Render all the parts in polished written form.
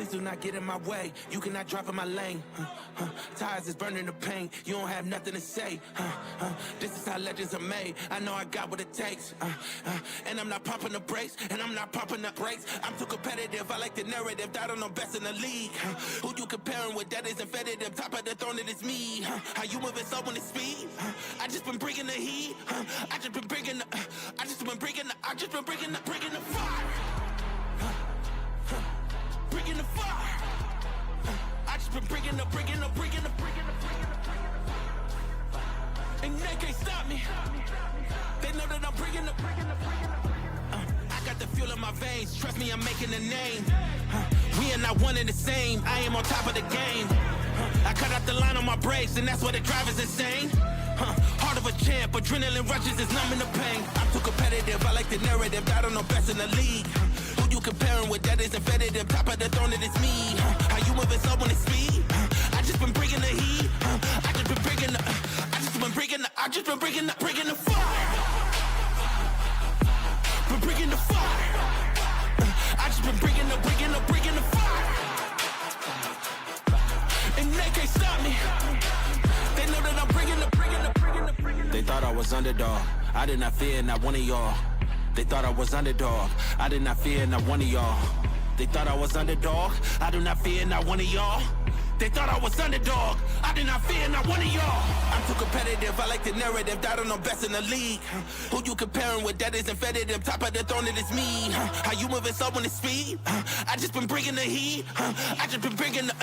Please do not get in my way. You cannot drop in my lane. Tires is burning the pain. You don't have nothing to say. This is how legends are made. I know I got what it takes. And I'm not pumping the brakes. And I'm not pumping the brakes. I'm too competitive. I like the narrative. I don't know best in the league. Who you comparing with? That isn't competitive. Top of the throne, it is me. How you moving so when it's speed? I just been bringing the heat. I just been bringing the fire. Bringing the fire. I just been bringing the. And they can't stop me. They know that I'm bringing the. I got the fuel in my veins. Trust me, I'm making a name. We are not one and the same. I am on top of the game. I cut out the line on my brakes, and that's why the drive is insane. Heart of a champ, adrenaline rushes is numbing the pain. I'm too competitive, I like the narrative. I don't know best in the league. Who you comparing with? That isn't competitive. Top of the throne, it is me. How you moving so when it's speed? I just been bringing the heat. I just been bringing the fire. Been bringing the fire. I just been bringing the fire. And they can't stop me. They know that I'm bringing the. They thought I was underdog. I did not fear not one of y'all. They thought I was underdog. I did not fear not one of y'all. They thought I was underdog. I do not fear not one of y'all. They thought I was underdog. I did not fear not one of y'all. I'm too competitive. I like the narrative. I don't know best in the league. Who you comparing with? That isn't competitive. Top of the throne, it is me. How you moving so when it's speed? I just been bringing the heat. I just been bringing the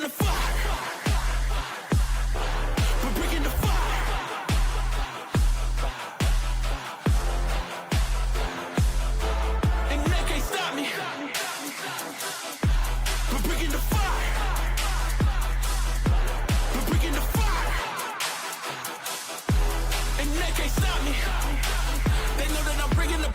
fire. We're bringing the fire. And they can't stop me. We're bringing the fire. We're bringing the fire. And they can't stop me. They know that I'm bringing the.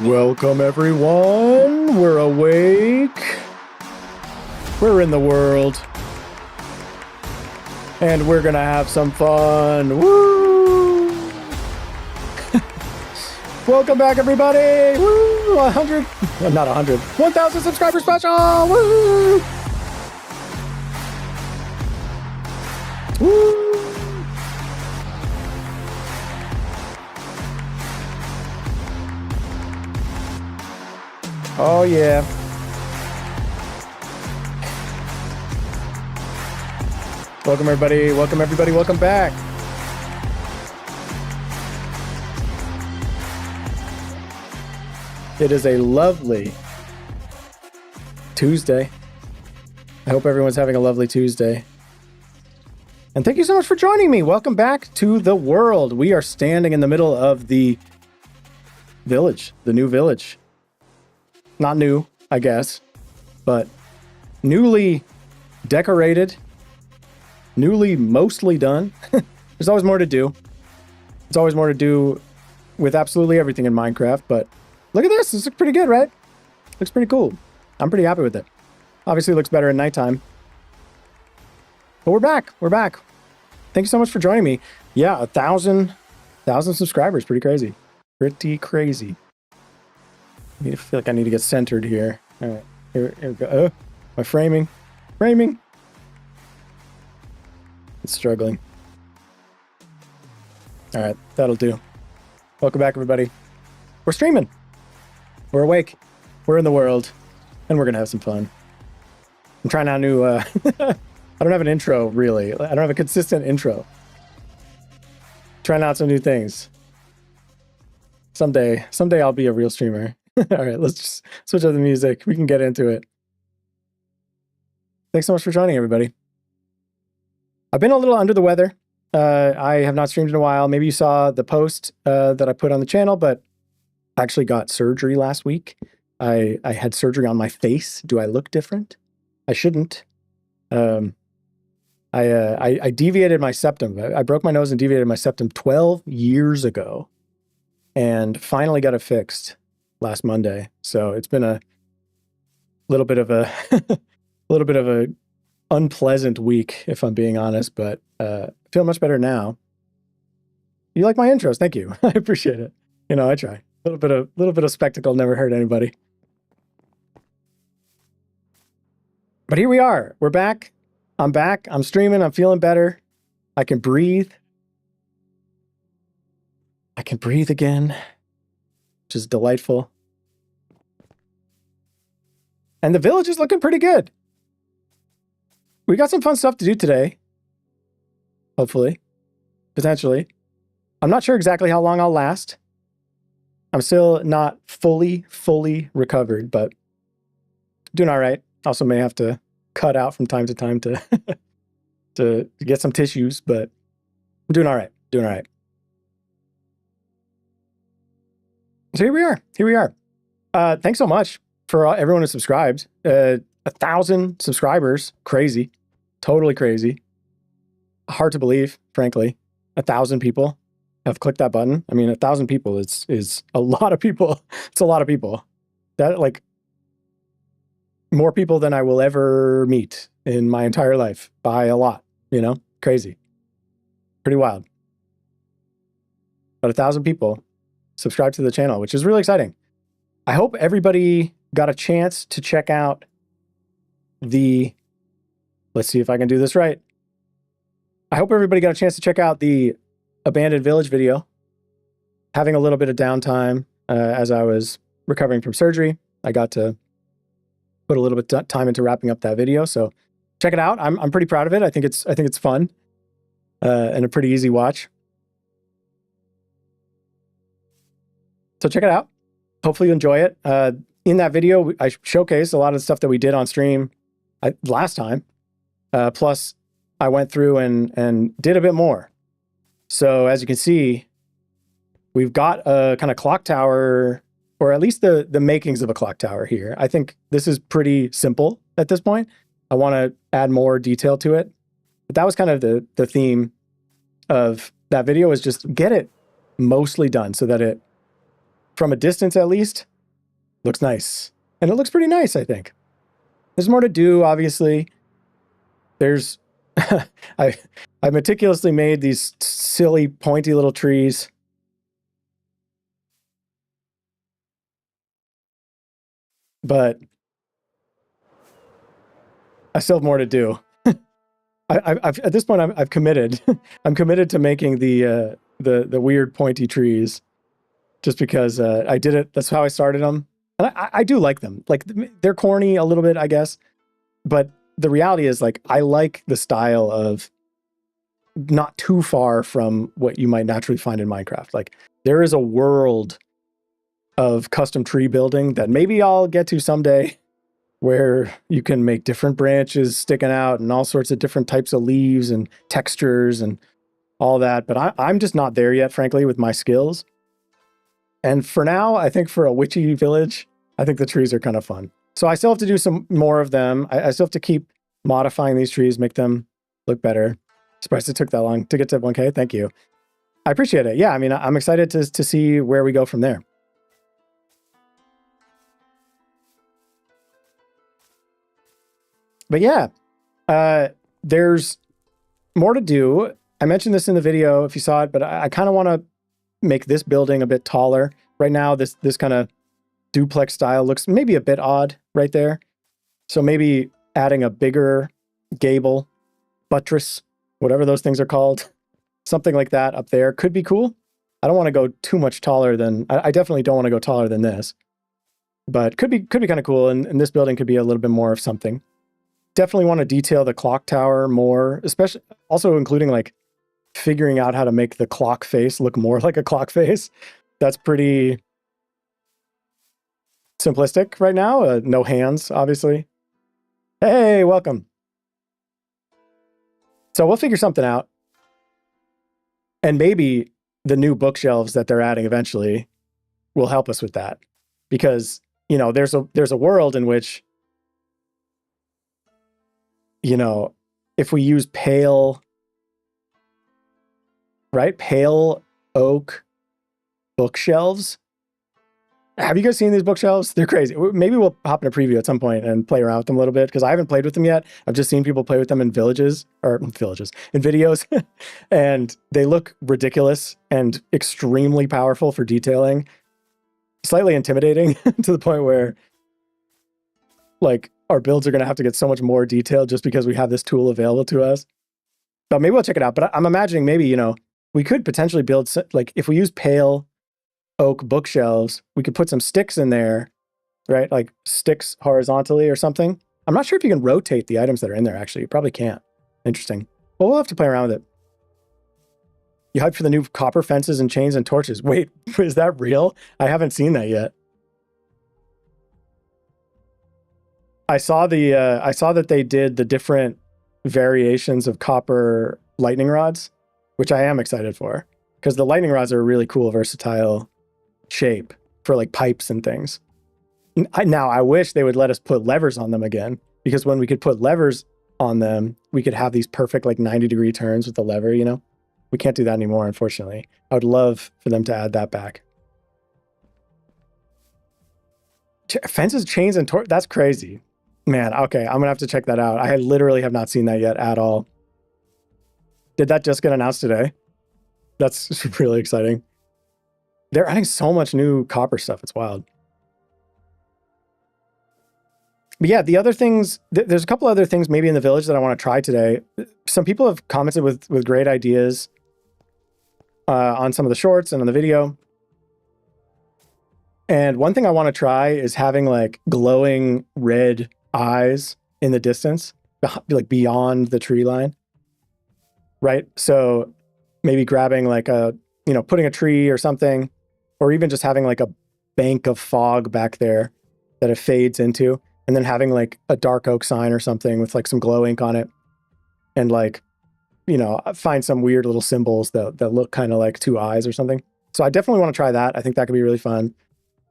Welcome everyone, we're awake, we're in the world, and we're gonna have some fun, woo! Welcome back everybody, woo! 100, not 100, 1,000 subscriber special, woo! Woo! Oh yeah. Welcome everybody, welcome back. It is a lovely Tuesday. I hope everyone's having a lovely Tuesday. And thank you so much for joining me. Welcome back to the world. We are standing in the middle of the village, the new village. Not new, I guess, but newly decorated, newly mostly done. There's always more to do. There's always more to do with absolutely everything in Minecraft, but look at this. This looks pretty good, right? Looks pretty cool. I'm pretty happy with it. Obviously, it looks better at nighttime. But we're back. We're back. Thank you so much for joining me. Yeah, 1,000 subscribers. Pretty crazy. Pretty crazy. I feel like I need to get centered here. All right. Here we go. Oh, my framing. Framing. It's struggling. All right. That'll do. Welcome back, everybody. We're streaming. We're awake. We're in the world. And we're going to have some fun. I'm trying out new... I don't have an intro, really. I don't have a consistent intro. Trying out some new things. Someday I'll be a real streamer. All right, let's just switch up the music. We can get into it. Thanks so much for joining, everybody. I've been a little under the weather. I have not streamed in a while. Maybe you saw the post that I put on the channel, but I actually got surgery last week. I had surgery on my face. Do I look different? I shouldn't. I deviated my septum. I broke my nose and deviated my septum 12 years ago, and finally got it fixed last Monday. So it's been a little bit of a unpleasant week, if I'm being honest. But I feel much better now. You like my intros? Thank you. I appreciate it. You know, I try. A little bit of spectacle never hurt anybody. But here we are. We're back. I'm back. I'm streaming. I'm feeling better. I can breathe. I can breathe again, which is delightful. And the village is looking pretty good. We got some fun stuff to do today. Hopefully. Potentially. I'm not sure exactly how long I'll last. I'm still not fully recovered, but doing all right. Also may have to cut out from time to time to to get some tissues, but I'm doing all right. Doing all right. So here we are. Here we are. Thanks so much for everyone who subscribed. 1,000 subscribers. Crazy. Totally crazy. Hard to believe, frankly. 1,000 people have clicked that button. I mean, 1,000 people is a lot of people. It's a lot of people. That, like, more people than I will ever meet in my entire life by a lot, you know? Crazy. Pretty wild. But 1,000 people subscribe to the channel, which is really exciting. I hope everybody got a chance to check out the, let's see if I can do this right. I hope everybody got a chance to check out the abandoned village video. Having a little bit of downtime as I was recovering from surgery. I got to put a little bit of time into wrapping up that video. So check it out. I'm pretty proud of it. I think it's fun and a pretty easy watch. So check it out. Hopefully you enjoy it. In that video, I showcased a lot of the stuff that we did on stream last time. Plus, I went through and did a bit more. So as you can see, we've got a kind of clock tower, or at least the makings of a clock tower here. I think this is pretty simple at this point. I want to add more detail to it. But that was kind of the theme of that video, is just get it mostly done so that it, from a distance at least, looks nice. And it looks pretty nice, I think. There's more to do, obviously. There's, I meticulously made these silly, pointy little trees. But I still have more to do. I've at this point, I've committed. I'm committed to making the weird pointy trees, just because I did it. That's how I started them, and I do like them. Like, they're corny a little bit, I guess, but the reality is, like, I like the style of not too far from what you might naturally find in Minecraft. Like, there is a world of custom tree building that maybe I'll get to someday, where you can make different branches sticking out and all sorts of different types of leaves and textures and all that. But I'm just not there yet, frankly, with my skills. And for now, I think for a witchy village, I think the trees are kind of fun. So I still have to do some more of them. I still have to keep modifying these trees, make them look better. Surprised it took that long to get to 1K. Thank you. I appreciate it. Yeah, I mean, I'm excited to see where we go from there. But yeah, there's more to do. I mentioned this in the video if you saw it, but I kind of want to make this building a bit taller. Right now, this kind of duplex style looks maybe a bit odd right there. So maybe adding a bigger gable, buttress, whatever those things are called, something like that up there could be cool. I don't want to go too much taller than, I definitely don't want to go taller than this, but could be kind of cool. And this building could be a little bit more of something. Definitely want to detail the clock tower more, especially also including like figuring out how to make the clock face look more like a clock face. That's pretty simplistic right now. No hands, obviously. Hey, welcome. So we'll figure something out. And maybe the new bookshelves that they're adding eventually will help us with that. Because, you know, there's a world in which, you know, if we use pale oak bookshelves. Have you guys seen these bookshelves? They're crazy. Maybe we'll hop in a preview at some point and play around with them a little bit, because I haven't played with them yet. I've just seen people play with them in in videos, and they look ridiculous and extremely powerful for detailing. Slightly intimidating to the point where, like, our builds are going to have to get so much more detailed just because we have this tool available to us. But maybe we'll check it out. But I'm imagining maybe, you know, we could potentially build, like, if we use pale oak bookshelves, we could put some sticks in there, right? Like sticks horizontally or something. I'm not sure if you can rotate the items that are in there, actually. You probably can't. Interesting. Well, we'll have to play around with it. You hyped for the new copper fences and chains and torches. Wait, is that real? I haven't seen that yet. I saw that they did the different variations of copper lightning rods, which I am excited for, because the lightning rods are a really cool, versatile shape for like pipes and things. Now, I wish they would let us put levers on them again, because when we could put levers on them, we could have these perfect like 90-degree turns with the lever, you know? We can't do that anymore, unfortunately. I would love for them to add that back. Fences, chains, and torch. That's crazy. Man, okay, I'm gonna have to check that out. I literally have not seen that yet at all. Did that just get announced today? That's really exciting. They're adding so much new copper stuff. It's wild. But yeah, the other things, there's a couple other things maybe in the village that I want to try today. Some people have commented with great ideas on some of the shorts and on the video. And one thing I want to try is having like glowing red eyes in the distance, like beyond the tree line. Right? So maybe grabbing like putting a tree or something, or even just having like a bank of fog back there that it fades into, and then having like a dark oak sign or something with like some glow ink on it, and like, you know, find some weird little symbols that look kind of like two eyes or something. So I definitely want to try that. I think that could be really fun.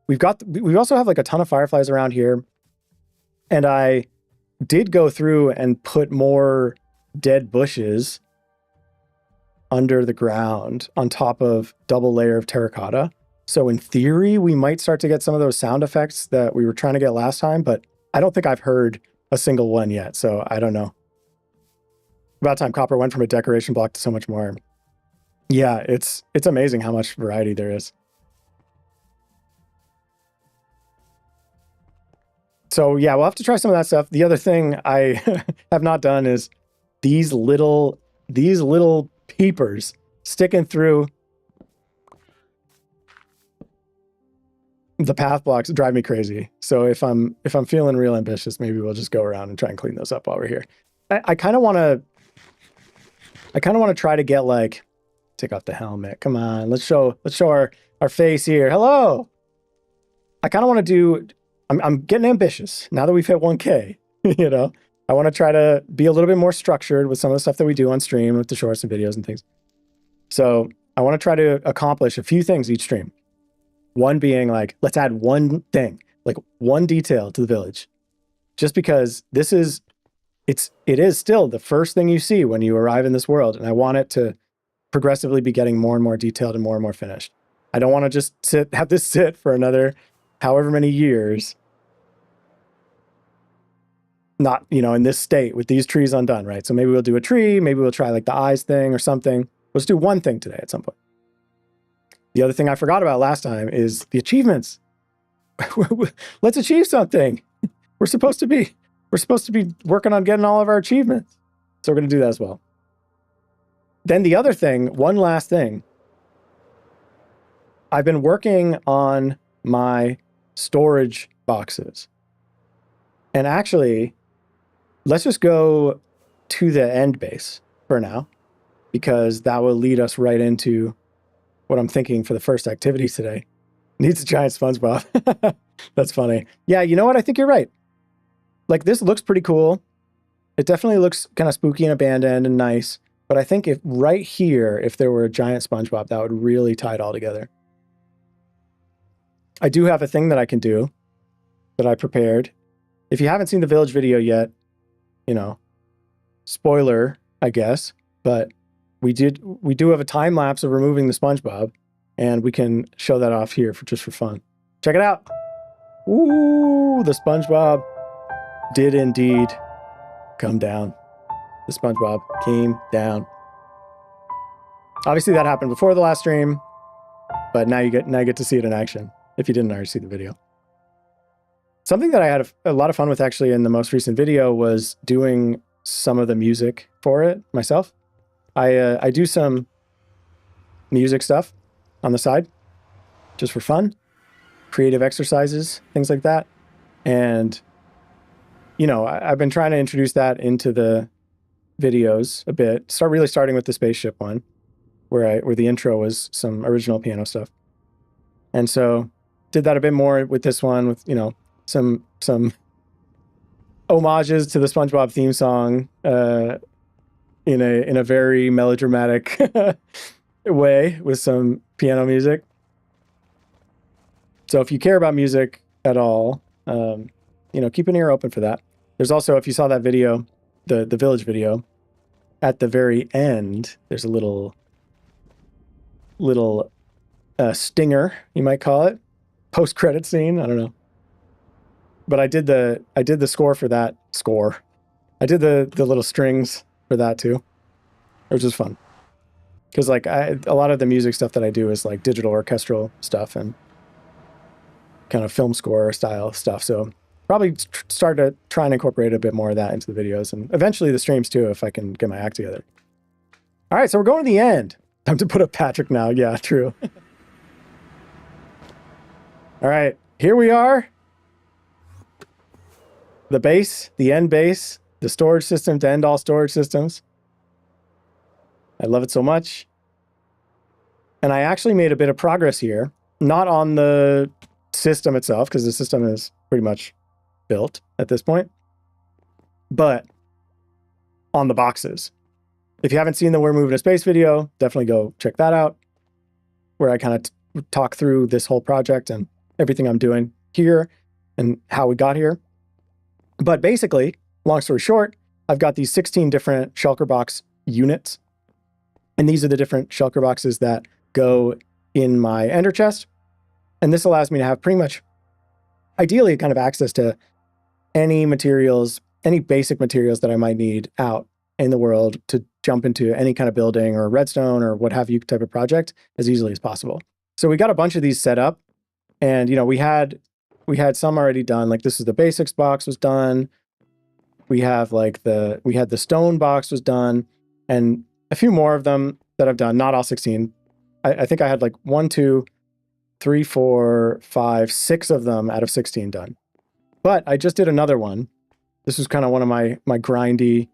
We also have like a ton of fireflies around here, and I did go through and put more dead bushes under the ground on top of double layer of terracotta. So in theory, we might start to get some of those sound effects that we were trying to get last time, but I don't think I've heard a single one yet. So I don't know. About time copper went from a decoration block to so much more. Yeah, it's amazing how much variety there is. So yeah, we'll have to try some of that stuff. The other thing I have not done is these little peepers sticking through the path blocks drive me crazy. So if I'm feeling real ambitious, maybe we'll just go around and try and clean those up while we're here. I kind of want to try to get like, take off the helmet. Come on, let's show our face here. Hello. I kind of want to do I'm getting ambitious now that we've hit 1K. You know, I want to try to be a little bit more structured with some of the stuff that we do on stream with the shorts and videos and things. So I want to try to accomplish a few things each stream. One being like, let's add one thing, like one detail to the village, just because it is still the first thing you see when you arrive in this world. And I want it to progressively be getting more and more detailed and more finished. I don't want to just have this sit for another however many years, not, you know, in this state with these trees undone, right? So maybe we'll do a tree, maybe we'll try like the eyes thing or something. Let's do one thing today at some point. The other thing I forgot about last time is the achievements. Let's achieve something. We're supposed to be working on getting all of our achievements. So we're going to do that as well. Then the other thing, one last thing. I've been working on my storage boxes. And actually, let's just go to the end base for now, because that will lead us right into what I'm thinking for the first activity today. Needs a giant SpongeBob. That's funny. Yeah, you know what? I think you're right. Like, this looks pretty cool. It definitely looks kind of spooky and abandoned and nice. But I think if right here, if there were a giant SpongeBob, that would really tie it all together. I do have a thing that I can do that I prepared. If you haven't seen the village video yet, you know, spoiler, I guess, but we do have a time lapse of removing the SpongeBob, and we can show that off here just for fun. Check it out. Ooh, the SpongeBob did indeed come down. The SpongeBob came down. Obviously that happened before the last stream, but now you get to see it in action if you didn't already see the video. Something that I had a lot of fun with actually in the most recent video was doing some of the music for it myself. I do some music stuff on the side just for fun, creative exercises, things like that. And, you know, I've been trying to introduce that into the videos a bit. Starting with the spaceship one, where the intro was some original piano stuff. And so did that a bit more with this one, with, you know, some homages to the SpongeBob theme song in a very melodramatic way with some piano music. So if you care about music at all, you know, keep an ear open for that. There's also, if you saw that video, the village video, at the very end, there's a little stinger, you might call it, post-credit scene. I don't know. But I did the score for that score. I did the little strings for that too, which was fun. Because like a lot of the music stuff that I do is like digital orchestral stuff and kind of film score style stuff. So probably start to try and incorporate a bit more of that into the videos and eventually the streams too, if I can get my act together. All right, so we're going to the end. Time to put up Patrick now. Yeah, true. All right, here we are. The base, the end base, the storage system to end all storage systems. I love it so much. And I actually made a bit of progress here, not on the system itself, because the system is pretty much built at this point, but on the boxes. If you haven't seen the We're Moving to Space video, definitely go check that out, where I kind of talk through this whole project and everything I'm doing here and how we got here. But basically, long story short, I've got these 16 different shulker box units. And these are the different shulker boxes that go in my ender chest. And this allows me to have pretty much, ideally, kind of access to any materials, any basic materials that I might need out in the world to jump into any kind of building or redstone or what have you type of project as easily as possible. So we got a bunch of these set up. And, you know, we had some already done, like this is the basics box was done. We had the stone box was done, and a few more of them that I've done, not all 16. I think I had like 1, 2, 3, 4, 5, 6 of them out of 16 done. But I just did another one. This was kind of one of my grindy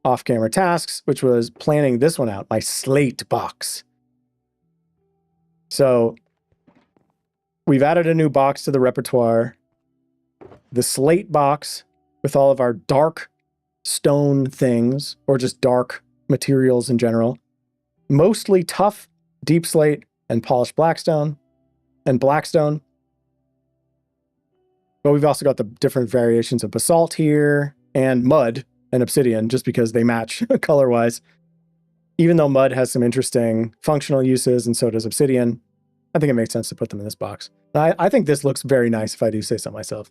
off-camera tasks, which was planning this one out, my slate box. So we've added a new box to the repertoire. the slate box with all of our dark stone things, or just dark materials in general. Mostly tough deep slate and polished blackstone and blackstone. But we've also got the different variations of basalt here and mud and obsidian, just because they match color-wise. Even though mud has some interesting functional uses, and so does obsidian, I think it makes sense to put them in this box. I think this looks very nice, if I do say so myself.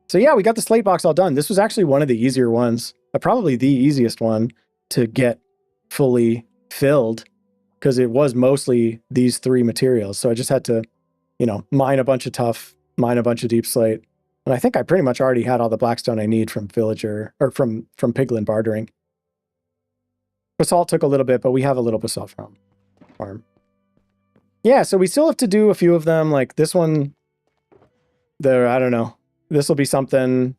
So yeah, we got the slate box all done. This was actually one of the easier ones, probably the easiest one to get fully filled, because it was mostly these three materials. So I just had to, mine a bunch of tough, mine a bunch of deep slate. And I think I pretty much already had all the blackstone I need from villager, or from piglin bartering. Basalt took a little bit, but we have a little basalt farm. Yeah, so we still have to do a few of them, like this one. I don't know. This will be something.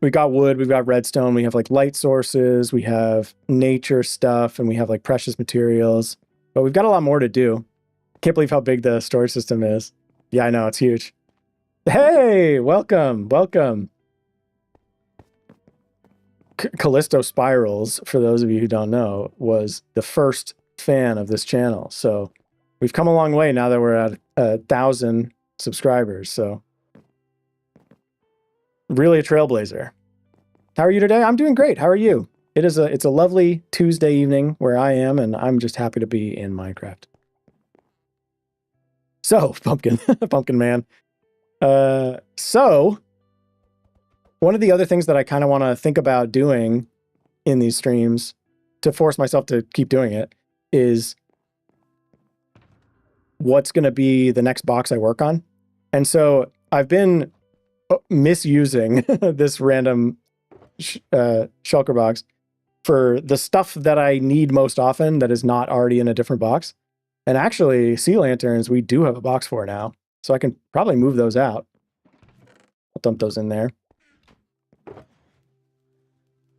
We got wood, we've got redstone, we have like light sources, we have nature stuff, and we have like precious materials. But we've got a lot more to do. Can't believe how big the storage system is. Yeah, I know, it's huge. Hey, welcome. Callisto Spirals, for those of you who don't know, was the first fan of this channel. So we've come a long way now that we're at 1,000 subscribers. So really a trailblazer. How are you today? I'm doing great. How are you? It's a lovely Tuesday evening where I am, and I'm just happy to be in Minecraft. So, Pumpkin Man. So one of the other things that I kind of want to think about doing in these streams to force myself to keep doing it is what's going to be the next box I work on. And so I've been misusing this random shulker box for the stuff that I need most often that is not already in a different box. And actually, sea lanterns, we do have a box for now. So I can probably move those out. I'll dump those in there.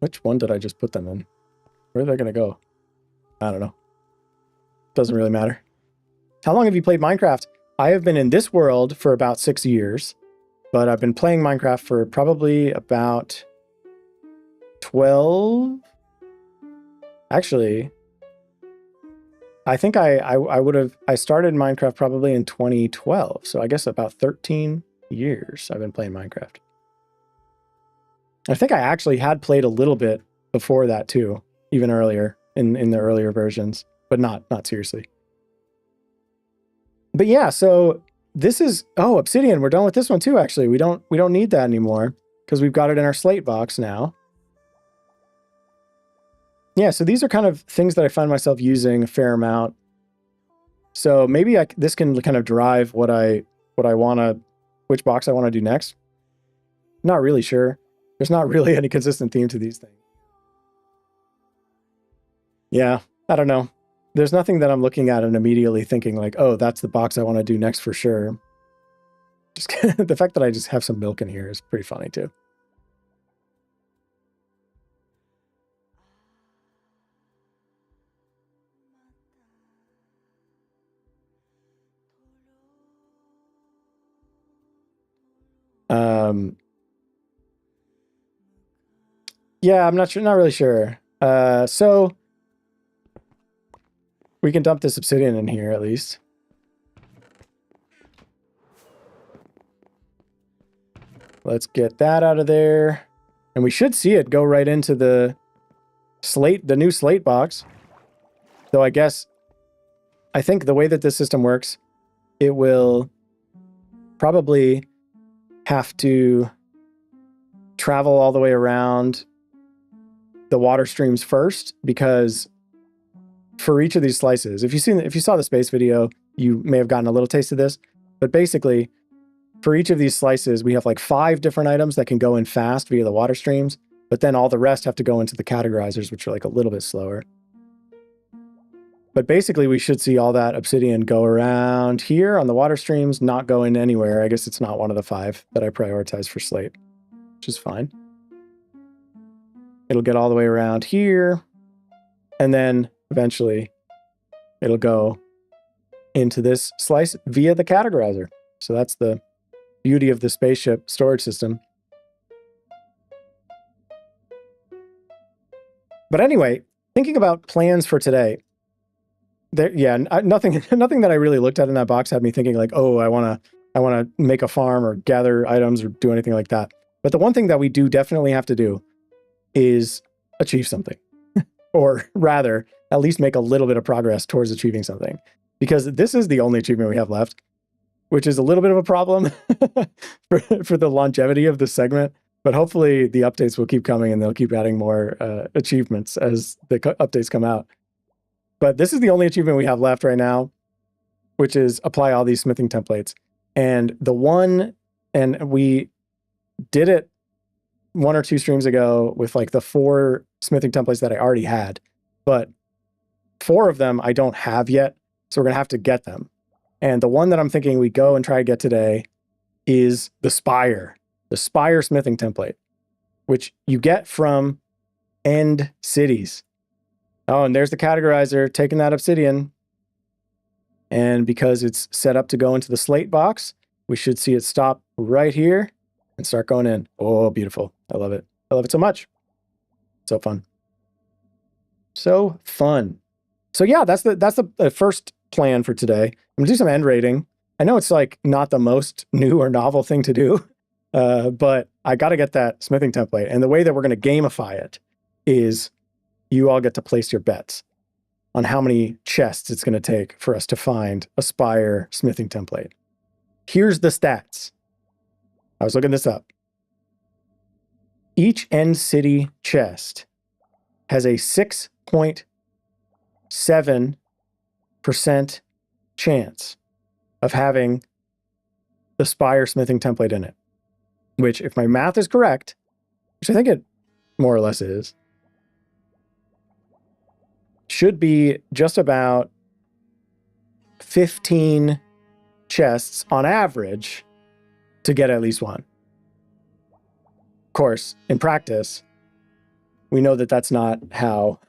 Which one did I just put them in? Where are they going to go? I don't know. Doesn't really matter. How long have you played Minecraft? I have been in this world for about 6 years, but I've been playing Minecraft for probably about 12. Actually, I think I started Minecraft probably in 2012. So I guess about 13 years I've been playing Minecraft. I think I actually had played a little bit before that too, even earlier in the earlier versions, but not seriously. But yeah, so this is, obsidian. We're done with this one too, actually. We don't need that anymore because we've got it in our slate box now. Yeah, so these are kind of things that I find myself using a fair amount. So maybe this can kind of drive what I want to, which box I want to do next. Not really sure. There's not really any consistent theme to these things. Yeah, I don't know. There's nothing that I'm looking at and immediately thinking like, oh, that's the box I want to do next for sure. Just the fact that I just have some milk in here is pretty funny too. Yeah, I'm not really sure. So we can dump this obsidian in here at least. Let's get that out of there. And we should see it go right into the new slate box. Though I think the way that this system works, it will probably have to travel all the way around the water streams first, because for each of these slices, if you saw the space video, you may have gotten a little taste of this, but basically for each of these slices, we have like 5 different items that can go in fast via the water streams, but then all the rest have to go into the categorizers, which are like a little bit slower. But basically we should see all that obsidian go around here on the water streams, not go in anywhere. I guess it's not one of the 5 that I prioritize for slate, which is fine. It'll get all the way around here, and then eventually it'll go into this slice via the categorizer. So that's the beauty of the spaceship storage system. But anyway, thinking about plans for today, nothing that I really looked at in that box had me thinking like, oh, I want to make a farm or gather items or do anything like that. But the one thing that we do definitely have to do is achieve something, or rather, at least make a little bit of progress towards achieving something, because this is the only achievement we have left, which is a little bit of a problem for the longevity of this segment. But hopefully the updates will keep coming and they'll keep adding more achievements as the updates come out. But this is the only achievement we have left right now, which is apply all these smithing templates. And we did it 1 or 2 streams ago with like the 4 smithing templates that I already had, but 4 of them I don't have yet. So we're going to have to get them. And the one that I'm thinking we go and try to get today is the Spire smithing template, which you get from End Cities. Oh, and there's the categorizer taking that obsidian. And because it's set up to go into the slate box, we should see it stop right here and start going in. Oh, beautiful. I love it. I love it so much. So fun. So fun. So yeah, that's the first plan for today. I'm gonna do some end rating. I know it's like not the most new or novel thing to do, but I got to get that smithing template. And the way that we're going to gamify it is you all get to place your bets on how many chests it's going to take for us to find a Spire smithing template. Here's the stats. I was looking this up. Each End City chest has a 6.7% chance of having the Spire smithing template in it, which, if my math is correct, which I think it more or less is, should be just about 15 chests on average to get at least one. Of course, in practice, we know that that's not how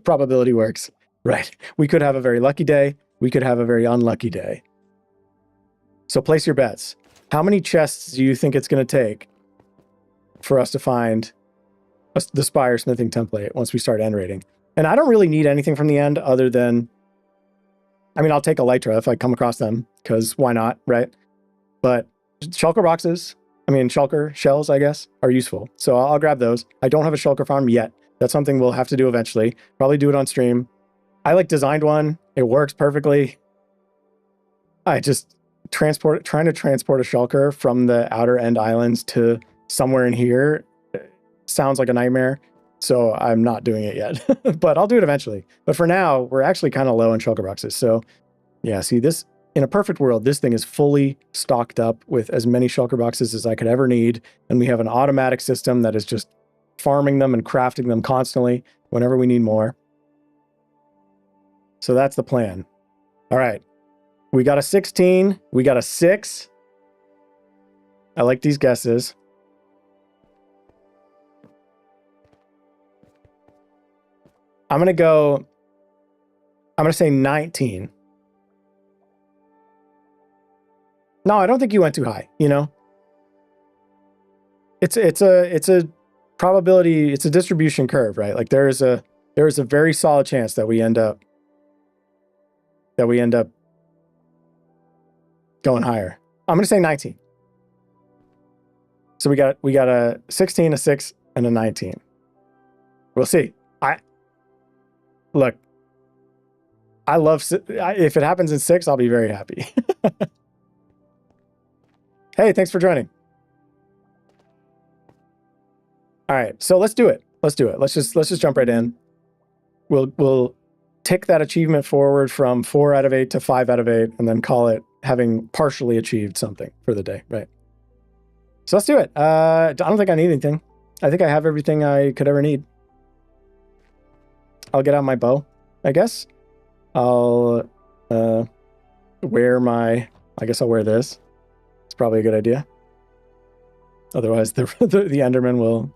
probability works, right? We could have a very lucky day. We could have a very unlucky day. So place your bets. How many chests do you think it's going to take for us to find the Spire smithing template once we start end rating? And I don't really need anything from the end other than, I mean, I'll take Elytra if I come across them, because why not, right? But shulker boxes, shulker shells, I guess, are useful. So I'll grab those. I don't have a shulker farm yet. That's something we'll have to do eventually. Probably do it on stream. I designed one. It works perfectly. I just trying to transport a shulker from the outer end islands to somewhere in here sounds like a nightmare. So I'm not doing it yet, but I'll do it eventually. But for now, we're actually kind of low on shulker boxes. So yeah, see this, in a perfect world, this thing is fully stocked up with as many shulker boxes as I could ever need. And we have an automatic system that is just farming them and crafting them constantly whenever we need more. So that's the plan. All right. We got a 16. We got a 6. I like these guesses. I'm going to say 19. No, I don't think you went too high, you know? It's a probability, it's a distribution curve, right? Like there is a very solid chance that we end up going higher. I'm going to say 19. So we got a 16, a 6, and a 19. We'll see. Look, if it happens in 6, I'll be very happy. Hey, thanks for joining. All right, so let's do it. Let's just jump right in. We'll tick that achievement forward from 4 out of 8 to 5 out of 8, and then call it having partially achieved something for the day, right? So let's do it. I don't think I need anything. I think I have everything I could ever need. I'll get out my bow, I guess. I'll wear this. It's probably a good idea. Otherwise, the Enderman will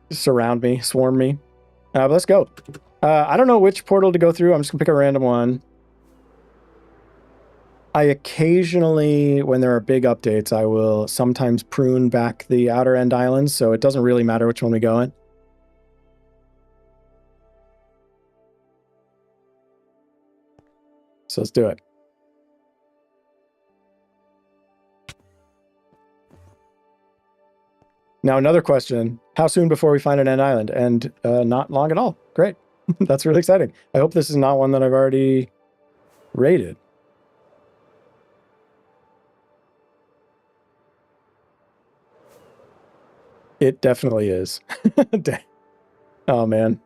surround me, swarm me. But let's go. I don't know which portal to go through. I'm just gonna pick a random one. I occasionally, when there are big updates, I will sometimes prune back the outer end islands, so it doesn't really matter which one we go in. So let's do it. Now, another question. How soon before we find an end island? And not long at all. Great. That's really exciting. I hope this is not one that I've already rated. It definitely is. Oh, man.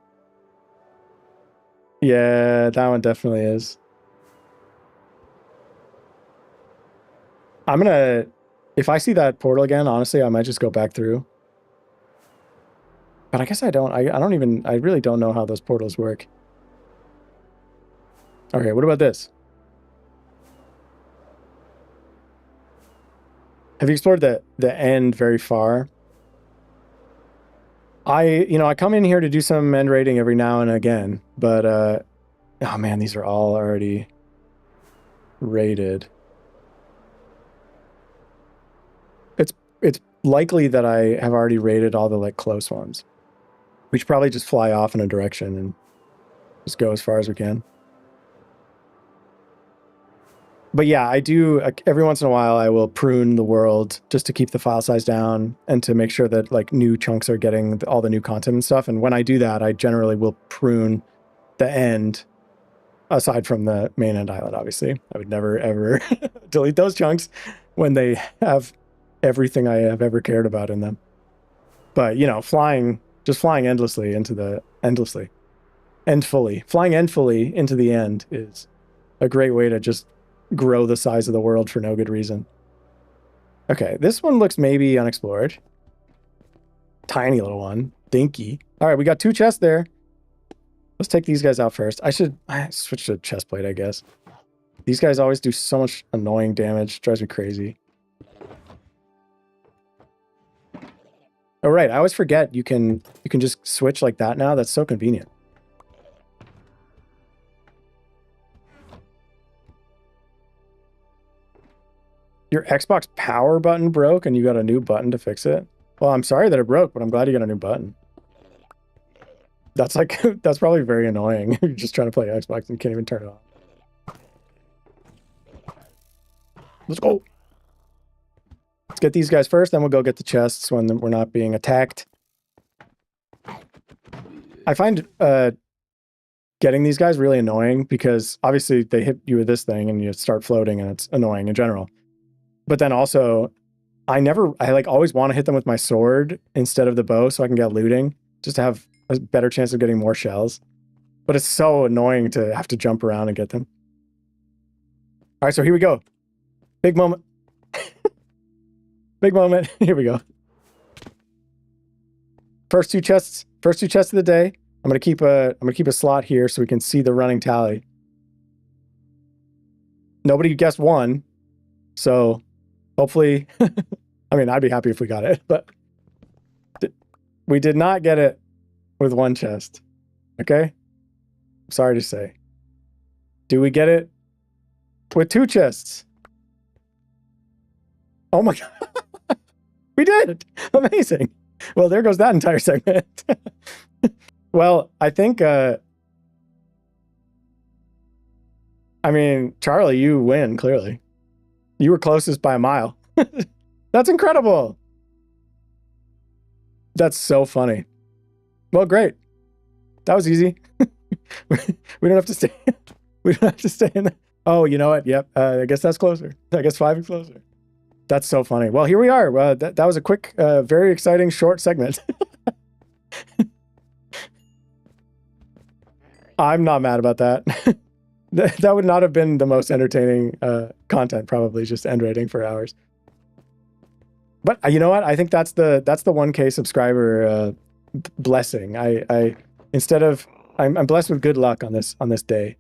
Yeah, that one definitely is. I'm gonna... If I see that portal again, honestly, I might just go back through. But I guess I don't. I don't even... I really don't know how those portals work. Okay, what about this? Have you explored the end very far? I come in here to do some end raiding every now and again, but oh man, these are all already raided. It's likely that I have already raided all the like close ones. We should probably just fly off in a direction and just go as far as we can. But yeah, I do every once in a while I will prune the world just to keep the file size down and to make sure that like new chunks are getting all the new content and stuff. And when I do that, I generally will prune the end aside from the main end island, obviously. I would never ever delete those chunks when they have everything I have ever cared about in them. But flying endlessly into the flying endfully into the end is a great way to just grow the size of the world for no good reason. Okay, this one looks maybe unexplored. Tiny little one. Dinky. All right, we got 2 chests there. Let's take these guys out first. I switch to chest plate, I guess. These guys always do so much annoying damage. Drives me crazy. Oh, right. I always forget you can just switch like that now. That's so convenient. Your Xbox power button broke and you got a new button to fix it? Well, I'm sorry that it broke, but I'm glad you got a new button. That's that's probably very annoying. You're just trying to play Xbox and can't even turn it on. Let's go. Let's get these guys first, then we'll go get the chests when we're not being attacked. I find getting these guys really annoying because obviously they hit you with this thing and you start floating and it's annoying in general. But then also, I always want to hit them with my sword instead of the bow so I can get looting, just to have a better chance of getting more shells. But it's so annoying to have to jump around and get them. All right, so here we go. Big moment. Big moment. Here we go. First two chests of the day. I'm gonna keep a slot here so we can see the running tally. Nobody guessed 1, so hopefully, I mean, I'd be happy if we got it, but we did not get it with 1 chest. Okay? I'm sorry to say. Do we get it with 2 chests? Oh my God. We did! Amazing. Well, there goes that entire segment. Well, I think, I mean, Charlie, you win, clearly. You were closest by a mile. That's incredible. That's so funny. Well, great. That was easy. We don't have to stay. We don't have to stay in the... Oh, you know what? Yep. I guess that's closer. I guess 5 is closer. That's so funny. Well, here we are. That was a quick, very exciting, short segment. I'm not mad about that. That would not have been the most entertaining content, probably, just end rating for hours. But you know what? I think that's the 1K subscriber blessing. I'm blessed with good luck on this day.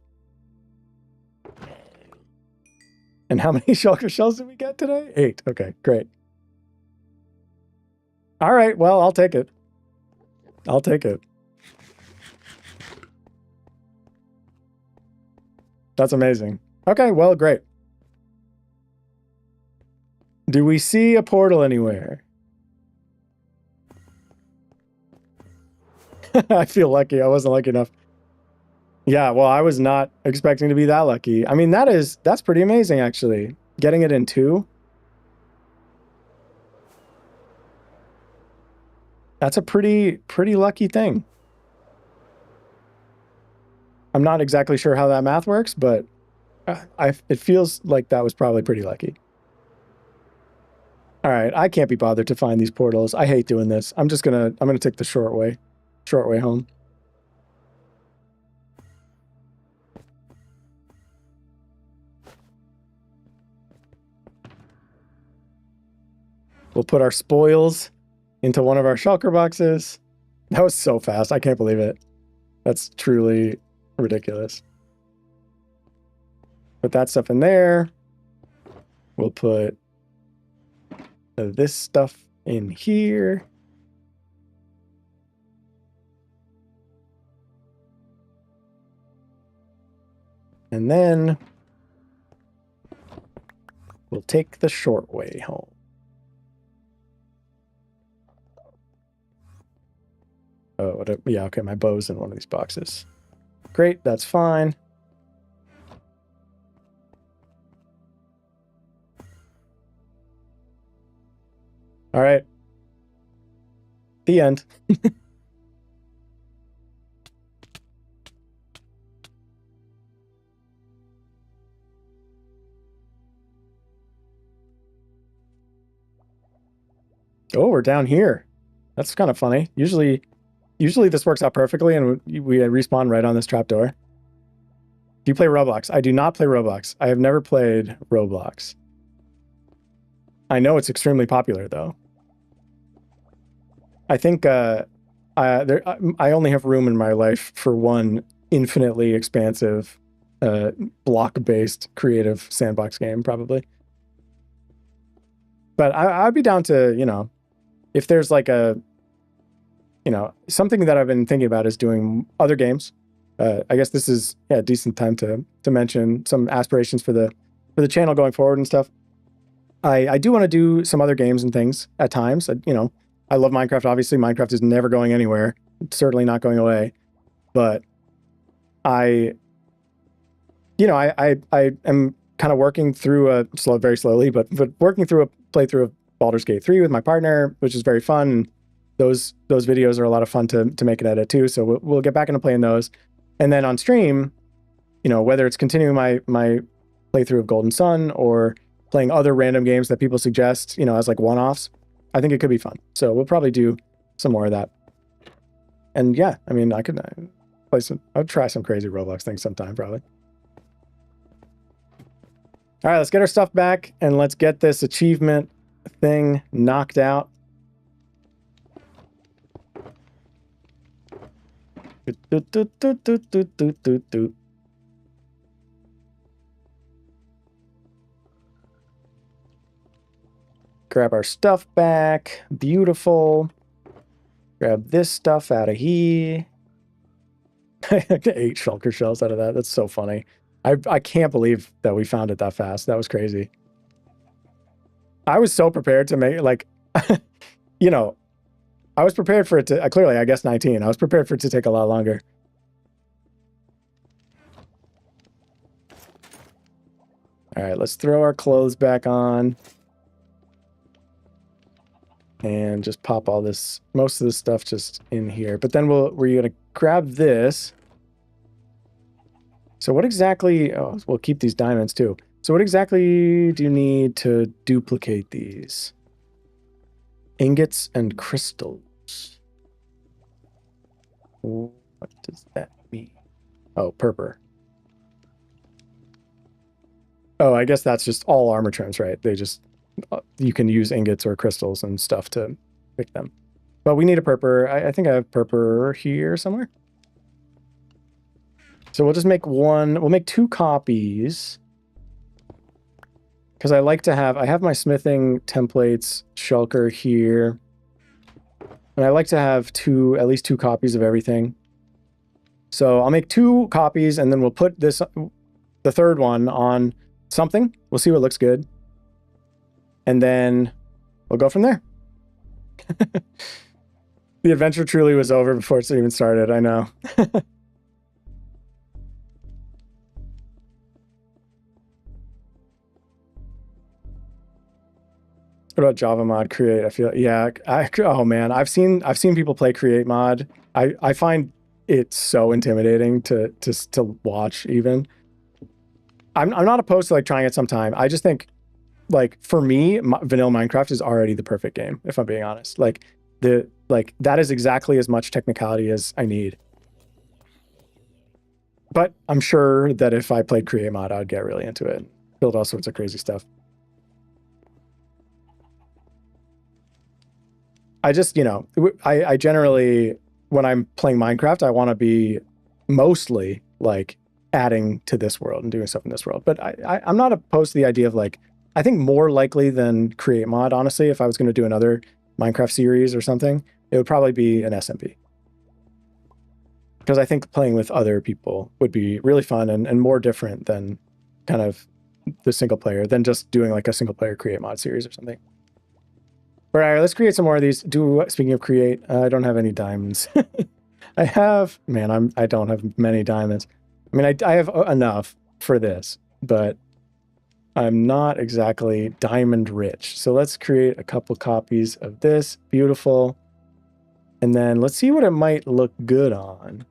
And how many shulker shells did we get today? 8. Okay, great. All right, well, I'll take it. I'll take it. That's amazing. Okay, well, great. Do we see a portal anywhere? I feel lucky. I wasn't lucky enough. Yeah, well, I was not expecting to be that lucky. I mean, that's pretty amazing, actually. Getting it in 2. That's a pretty lucky thing. I'm not exactly sure how that math works, but it feels like that was probably pretty lucky. All right, I can't be bothered to find these portals. I hate doing this. I'm gonna take the short way home. We'll put our spoils into one of our shulker boxes. That was so fast. I can't believe it. That's truly ridiculous. Put that stuff in there. We'll put this stuff in here. And then we'll take the short way home. Oh, yeah, okay, my bow's in one of these boxes. Great, that's fine. All right. The end. Oh, we're down here. That's kind of funny. Usually this works out perfectly and we respawn right on this trapdoor. Do you play Roblox? I do not play Roblox. I have never played Roblox. I know it's extremely popular though. I think I only have room in my life for one infinitely expansive block-based creative sandbox game, probably. But I'd be down to, you know, if there's like a, you know, something that I've been thinking about is doing other games. I guess this is a decent time to mention some aspirations for the channel going forward and stuff. I do want to do some other games and things at times. You know, I love Minecraft. Obviously, Minecraft is never going anywhere. It's certainly not going away. But I am kind of working through very slowly, but working through a playthrough of Baldur's Gate 3 with my partner, which is very fun. And those videos are a lot of fun to make and edit too. So we'll get back into playing those. And then on stream, you know, whether it's continuing my playthrough of Golden Sun or playing other random games that people suggest, you know, as like one-offs, I think it could be fun. So we'll probably do some more of that. And yeah, I mean, I could I'll try some crazy Roblox things sometime, probably. All right, let's get our stuff back and let's get this achievement thing knocked out. Grab our stuff back. Beautiful. Grab this stuff out of here. I get 8 shulker shells out of that. That's so funny. I can't believe that we found it that fast. That was crazy. I was so prepared to make, like, you know, I was prepared for it to, clearly, I guess 19. I was prepared for it to take a lot longer. All right, let's throw our clothes back on. And just pop all this, most of this stuff just in here. But then we're going to grab this. So what exactly, oh, we'll keep these diamonds too. So what exactly do you need to duplicate these? Ingots and crystals. What does that mean? Oh, purpur. Oh, I guess that's just all armor trims, right? They just, you can use ingots or crystals and stuff to pick them. But we need a purpur. I think I have purpur here somewhere. So we'll just make we'll make 2 copies. Because I like to have, I have my smithing templates shulker here. And I like to have at least two copies of everything. So I'll make 2 copies and then we'll put the third one on something. We'll see what looks good. and then we'll go from there. The adventure truly was over before it's even started. I know. What about Java mod create? I feel, yeah. Oh man, I've seen people play create mod. I find it so intimidating to watch. Even I'm not opposed to like trying it sometime. I just think, like, for me, vanilla Minecraft is already the perfect game, if I'm being honest. Like that is exactly as much technicality as I need. But I'm sure that if I played create mod, I'd get really into it, build all sorts of crazy stuff. I just, you know, I generally, when I'm playing Minecraft, I want to be mostly like adding to this world and doing stuff in this world. But I'm not opposed to the idea of, like, I think more likely than create mod, honestly, if I was going to do another Minecraft series or something, it would probably be an SMP. Because I think playing with other people would be really fun and more different than kind of the single player, than just doing like a single player create mod series or something. All right, let's create some more of these. Speaking of create, I don't have any diamonds. I have, man, I don't have many diamonds. I mean, I have enough for this, but I'm not exactly diamond rich. So let's create a couple copies of this. Beautiful. And then let's see what it might look good on.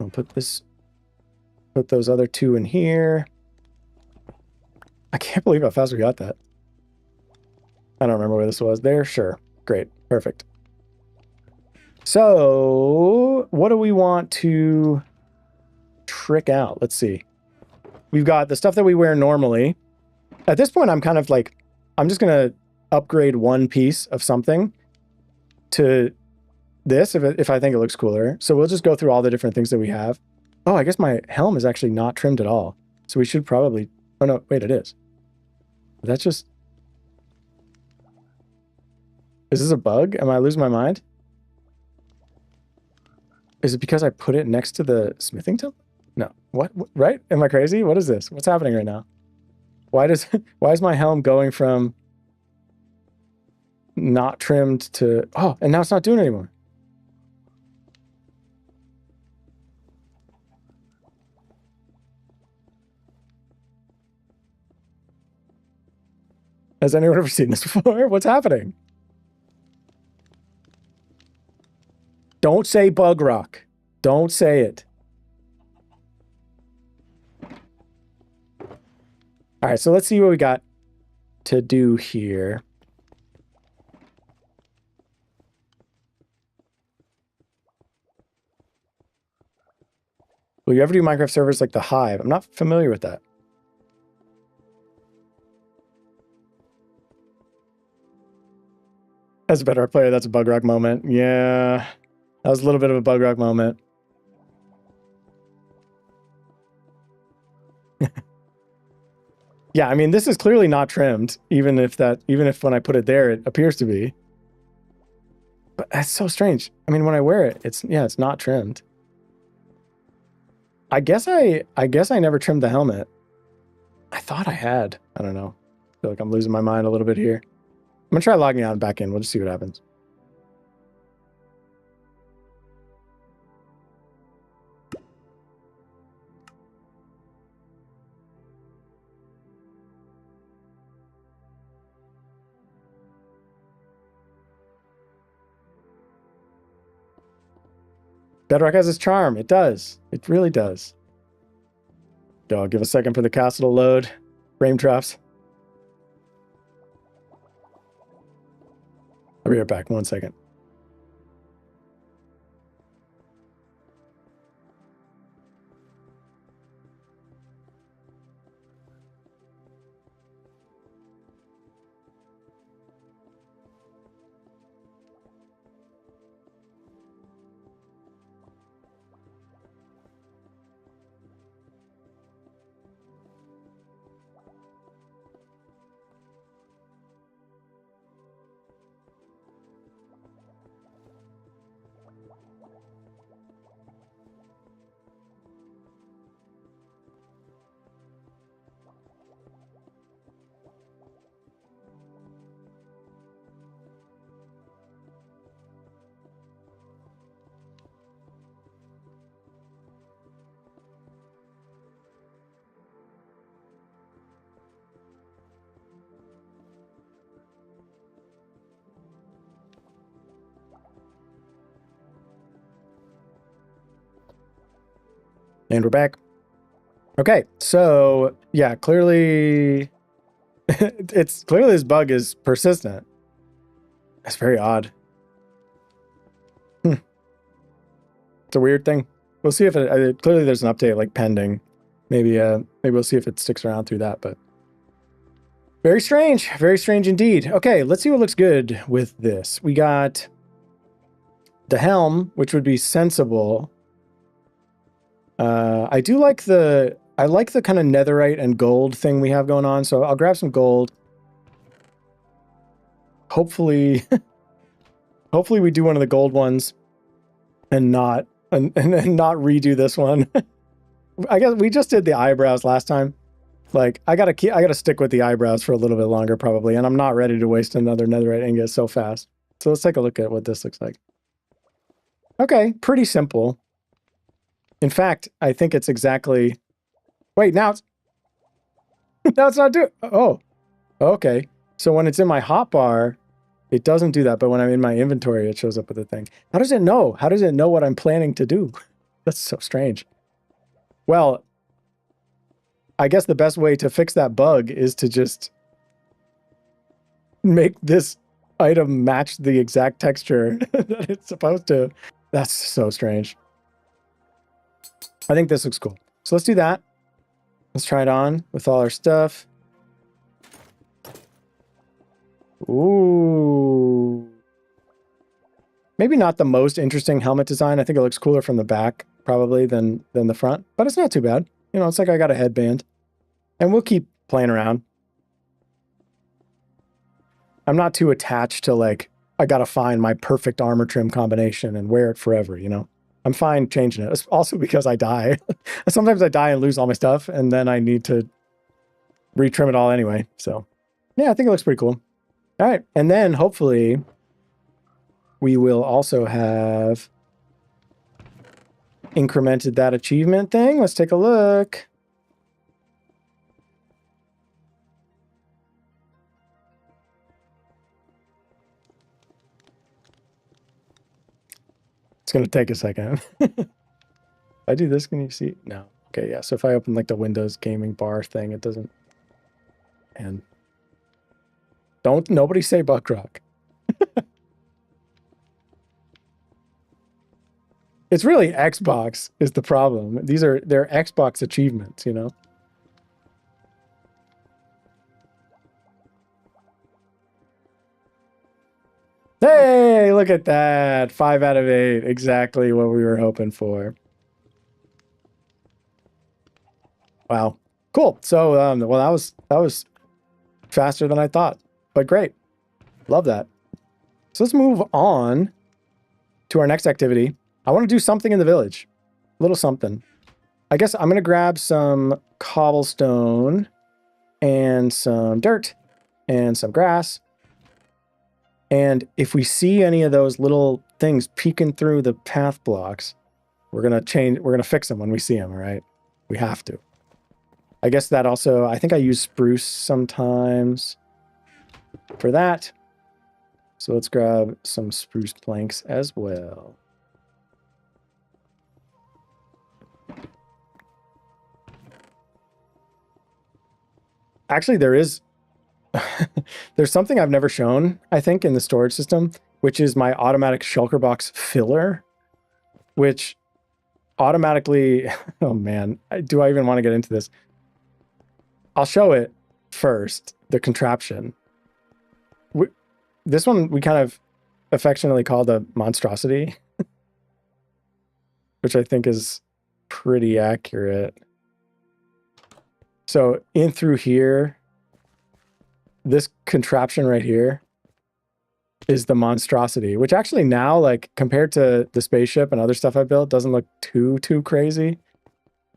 I'll put those other two in here. I can't believe how fast we got that. I don't remember where this was. There, sure. Great. Perfect. So, what do we want to trick out? Let's see. We've got the stuff that we wear normally. At this point, I'm kind of like, I'm just going to upgrade one piece of something to this if I think it looks cooler. So we'll just go through all the different things that we have. Oh, I guess my helm is actually not trimmed at all. So we should probably... Oh, no. Wait, it is. That's just... Is this a bug? Am I losing my mind? Is it because I put it next to the smithing table? No. What? Right? Am I crazy? What is this? What's happening right now? Why is my helm going from not trimmed to... Oh, and now it's not doing it anymore. Has anyone ever seen this before? What's happening? Don't say bug rock. Don't say it. All right, so let's see what we got to do here. Will you ever do Minecraft servers like the Hive? I'm not familiar with that. As a Bedrock player, that's a bug rock moment. Yeah, that was a little bit of a bug rock moment. Yeah, I mean, this is clearly not trimmed, even if when I put it there, it appears to be. But that's so strange. I mean, when I wear it, it's not trimmed. I guess I never trimmed the helmet. I thought I had. I don't know. I feel like I'm losing my mind a little bit here. I'm gonna try logging out and back in. We'll just see what happens. Bedrock has its charm. It does. It really does. Yo, I'll give a second for the castle to load. Frame drops. I'll be right back. 1 second. And we're back. Okay, so yeah, clearly it's clearly this bug is persistent. That's very odd. It's a weird thing. We'll see if it clearly there's an update like pending. Maybe we'll see if it sticks around through that, but very strange indeed. Okay, let's see what looks good with this. We got the helm, which would be sensible. I like the kind of netherite and gold thing we have going on, so I'll grab some gold. Hopefully we do one of the gold ones and not not redo this one. I guess we just did the eyebrows last time. Like I gotta stick with the eyebrows for a little bit longer probably, and I'm not ready to waste another netherite ingot so fast. So let's take a look at what this looks like. Okay, pretty simple. In fact, I think it's exactly... Wait, now it's... now it's not doing... Oh, okay. So when it's in my hotbar, it doesn't do that, but when I'm in my inventory, it shows up with the thing. How does it know? How does it know what I'm planning to do? That's so strange. Well, I guess the best way to fix that bug is to just make this item match the exact texture that it's supposed to. That's so strange. I think this looks cool. So let's do that. Let's try it on with all our stuff. Ooh. Maybe not the most interesting helmet design. I think it looks cooler from the back, probably, than the front. But it's not too bad. You know, it's like I got a headband. And we'll keep playing around. I'm not too attached to, like, I gotta find my perfect armor trim combination and wear it forever, you know? I'm fine changing it. It's also because I die. Sometimes I die and lose all my stuff, and then I need to retrim it all anyway. So, yeah, I think it looks pretty cool. All right, and then hopefully we will also have incremented that achievement thing. Let's take a look. It's going to take a second. If I do this, can you see? No. Okay, yeah. So if I open like the Windows gaming bar thing, it doesn't. And don't nobody say Bedrock. It's really Xbox is the problem. They're Xbox achievements, you know? Hey, look at that. 5 out of 8. Exactly what we were hoping for. Wow. Cool. So, well, that was faster than I thought, but great. Love that. So let's move on to our next activity. I want to do something in the village. A little something. I guess I'm going to grab some cobblestone and some dirt and some grass. And if we see any of those little things peeking through the path blocks, we're going to fix them when we see them, all right? We have to. I guess that also, I think I use spruce sometimes for that. So let's grab some spruce planks as well. Actually, there's something I've never shown, I think, in the storage system, which is my automatic shulker box filler, which automatically, oh man, do I even want to get into this? I'll show it first, the contraption. This one we kind of affectionately call the monstrosity, which I think is pretty accurate. So in through here, this contraption right here is the monstrosity, which actually now, like, compared to the spaceship and other stuff I built, doesn't look too crazy.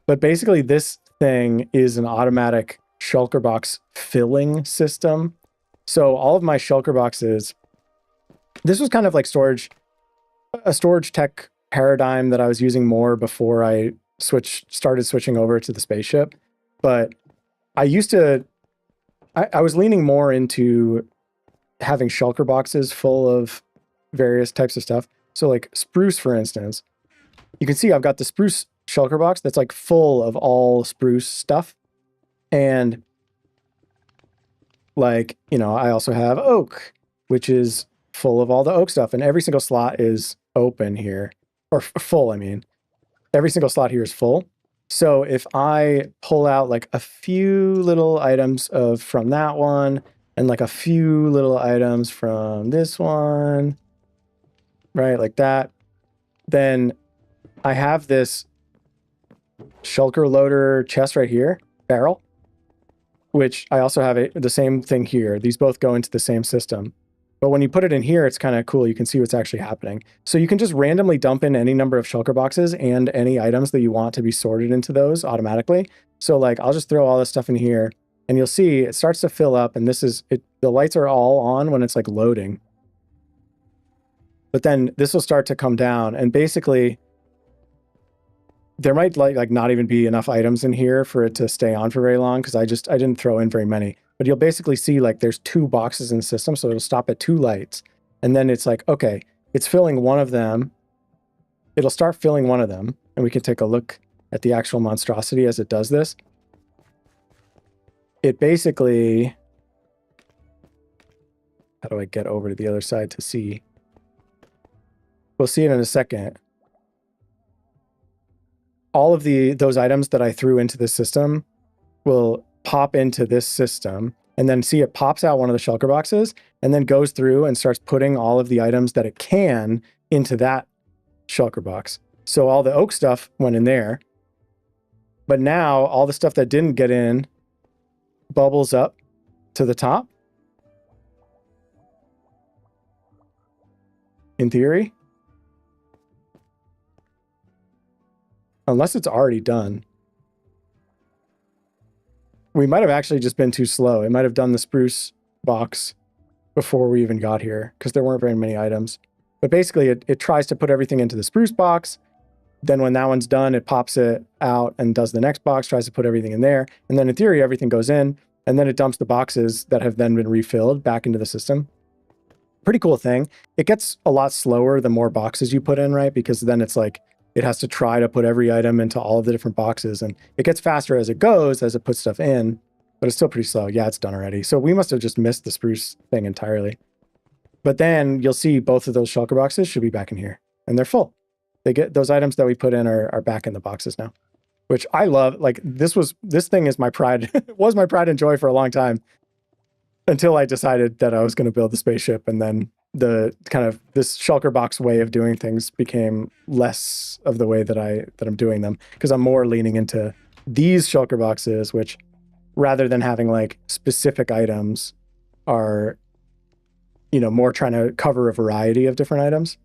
But basically this thing is an automatic shulker box filling system. So all of my shulker boxes, this was kind of like a storage tech paradigm that I was using more before I started switching over to the spaceship. But I used to, I was leaning more into having shulker boxes full of various types of stuff. So like spruce, for instance, you can see I've got the spruce shulker box that's like full of all spruce stuff. And like, you know, I also have oak, which is full of all the oak stuff. And every single slot is open here, or full, I mean. Every single slot here is full. So if I pull out like a few little items from that one, and like a few little items from this one, right, like that, then I have this shulker loader chest right here, barrel, which I also have the same thing here. These both go into the same system. But when you put it in here, it's kind of cool. You can see what's actually happening. So you can just randomly dump in any number of shulker boxes and any items that you want to be sorted into those automatically. So like, I'll just throw all this stuff in here and you'll see it starts to fill up, and this is it. The lights are all on when it's like loading. But then this will start to come down, and basically there might like not even be enough items in here for it to stay on for very long, because I didn't throw in very many. But you'll basically see like there's 2 boxes in the system, so it'll stop at 2 lights. And then it's like, okay, it's filling one of them. It'll start filling one of them, and we can take a look at the actual monstrosity as it does this. It basically... How do I get over to the other side to see? We'll see it in a second. All of those items that I threw into the system will pop into this system, and then see it pops out one of the shulker boxes and then goes through and starts putting all of the items that it can into that shulker box. So all the oak stuff went in there, but now all the stuff that didn't get in bubbles up to the top. In theory. Unless it's already done. We might have actually just been too slow. It might have done the spruce box before we even got here, because there weren't very many items. But basically, it tries to put everything into the spruce box. Then when that one's done, it pops it out and does the next box, tries to put everything in there. And then in theory, everything goes in. And then it dumps the boxes that have then been refilled back into the system. Pretty cool thing. It gets a lot slower the more boxes you put in, right? Because then it's like, it has to try to put every item into all of the different boxes, and it gets faster as it goes, as it puts stuff in, but it's still pretty slow. Yeah, it's done already. So we must have just missed the spruce thing entirely. But then you'll see both of those shulker boxes should be back in here, and they're full. They get those items that we put in are back in the boxes now, which I love. Like this thing is my pride. It was my pride and joy for a long time, until I decided that I was going to build the spaceship, and then the kind of this shulker box way of doing things became less of the way that I'm doing them, because I'm more leaning into these shulker boxes, which rather than having like specific items are, you know, more trying to cover a variety of different items.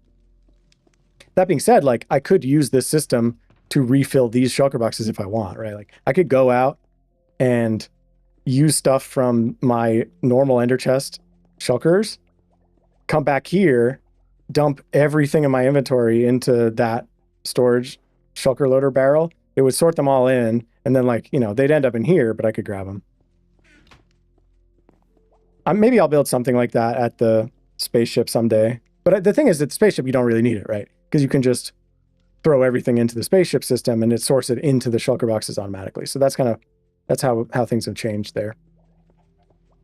That being said, like I could use this system to refill these shulker boxes if I want, right? Like I could go out and use stuff from my normal ender chest shulkers, come back here, dump everything in my inventory into that storage shulker loader barrel. It would sort them all in, and then like, you know, they'd end up in here, but I could grab them. Maybe I'll build something like that at the spaceship someday. But the thing is, at the spaceship, you don't really need it, right? Because you can just throw everything into the spaceship system and it sorts it into the shulker boxes automatically. So that's how things have changed there.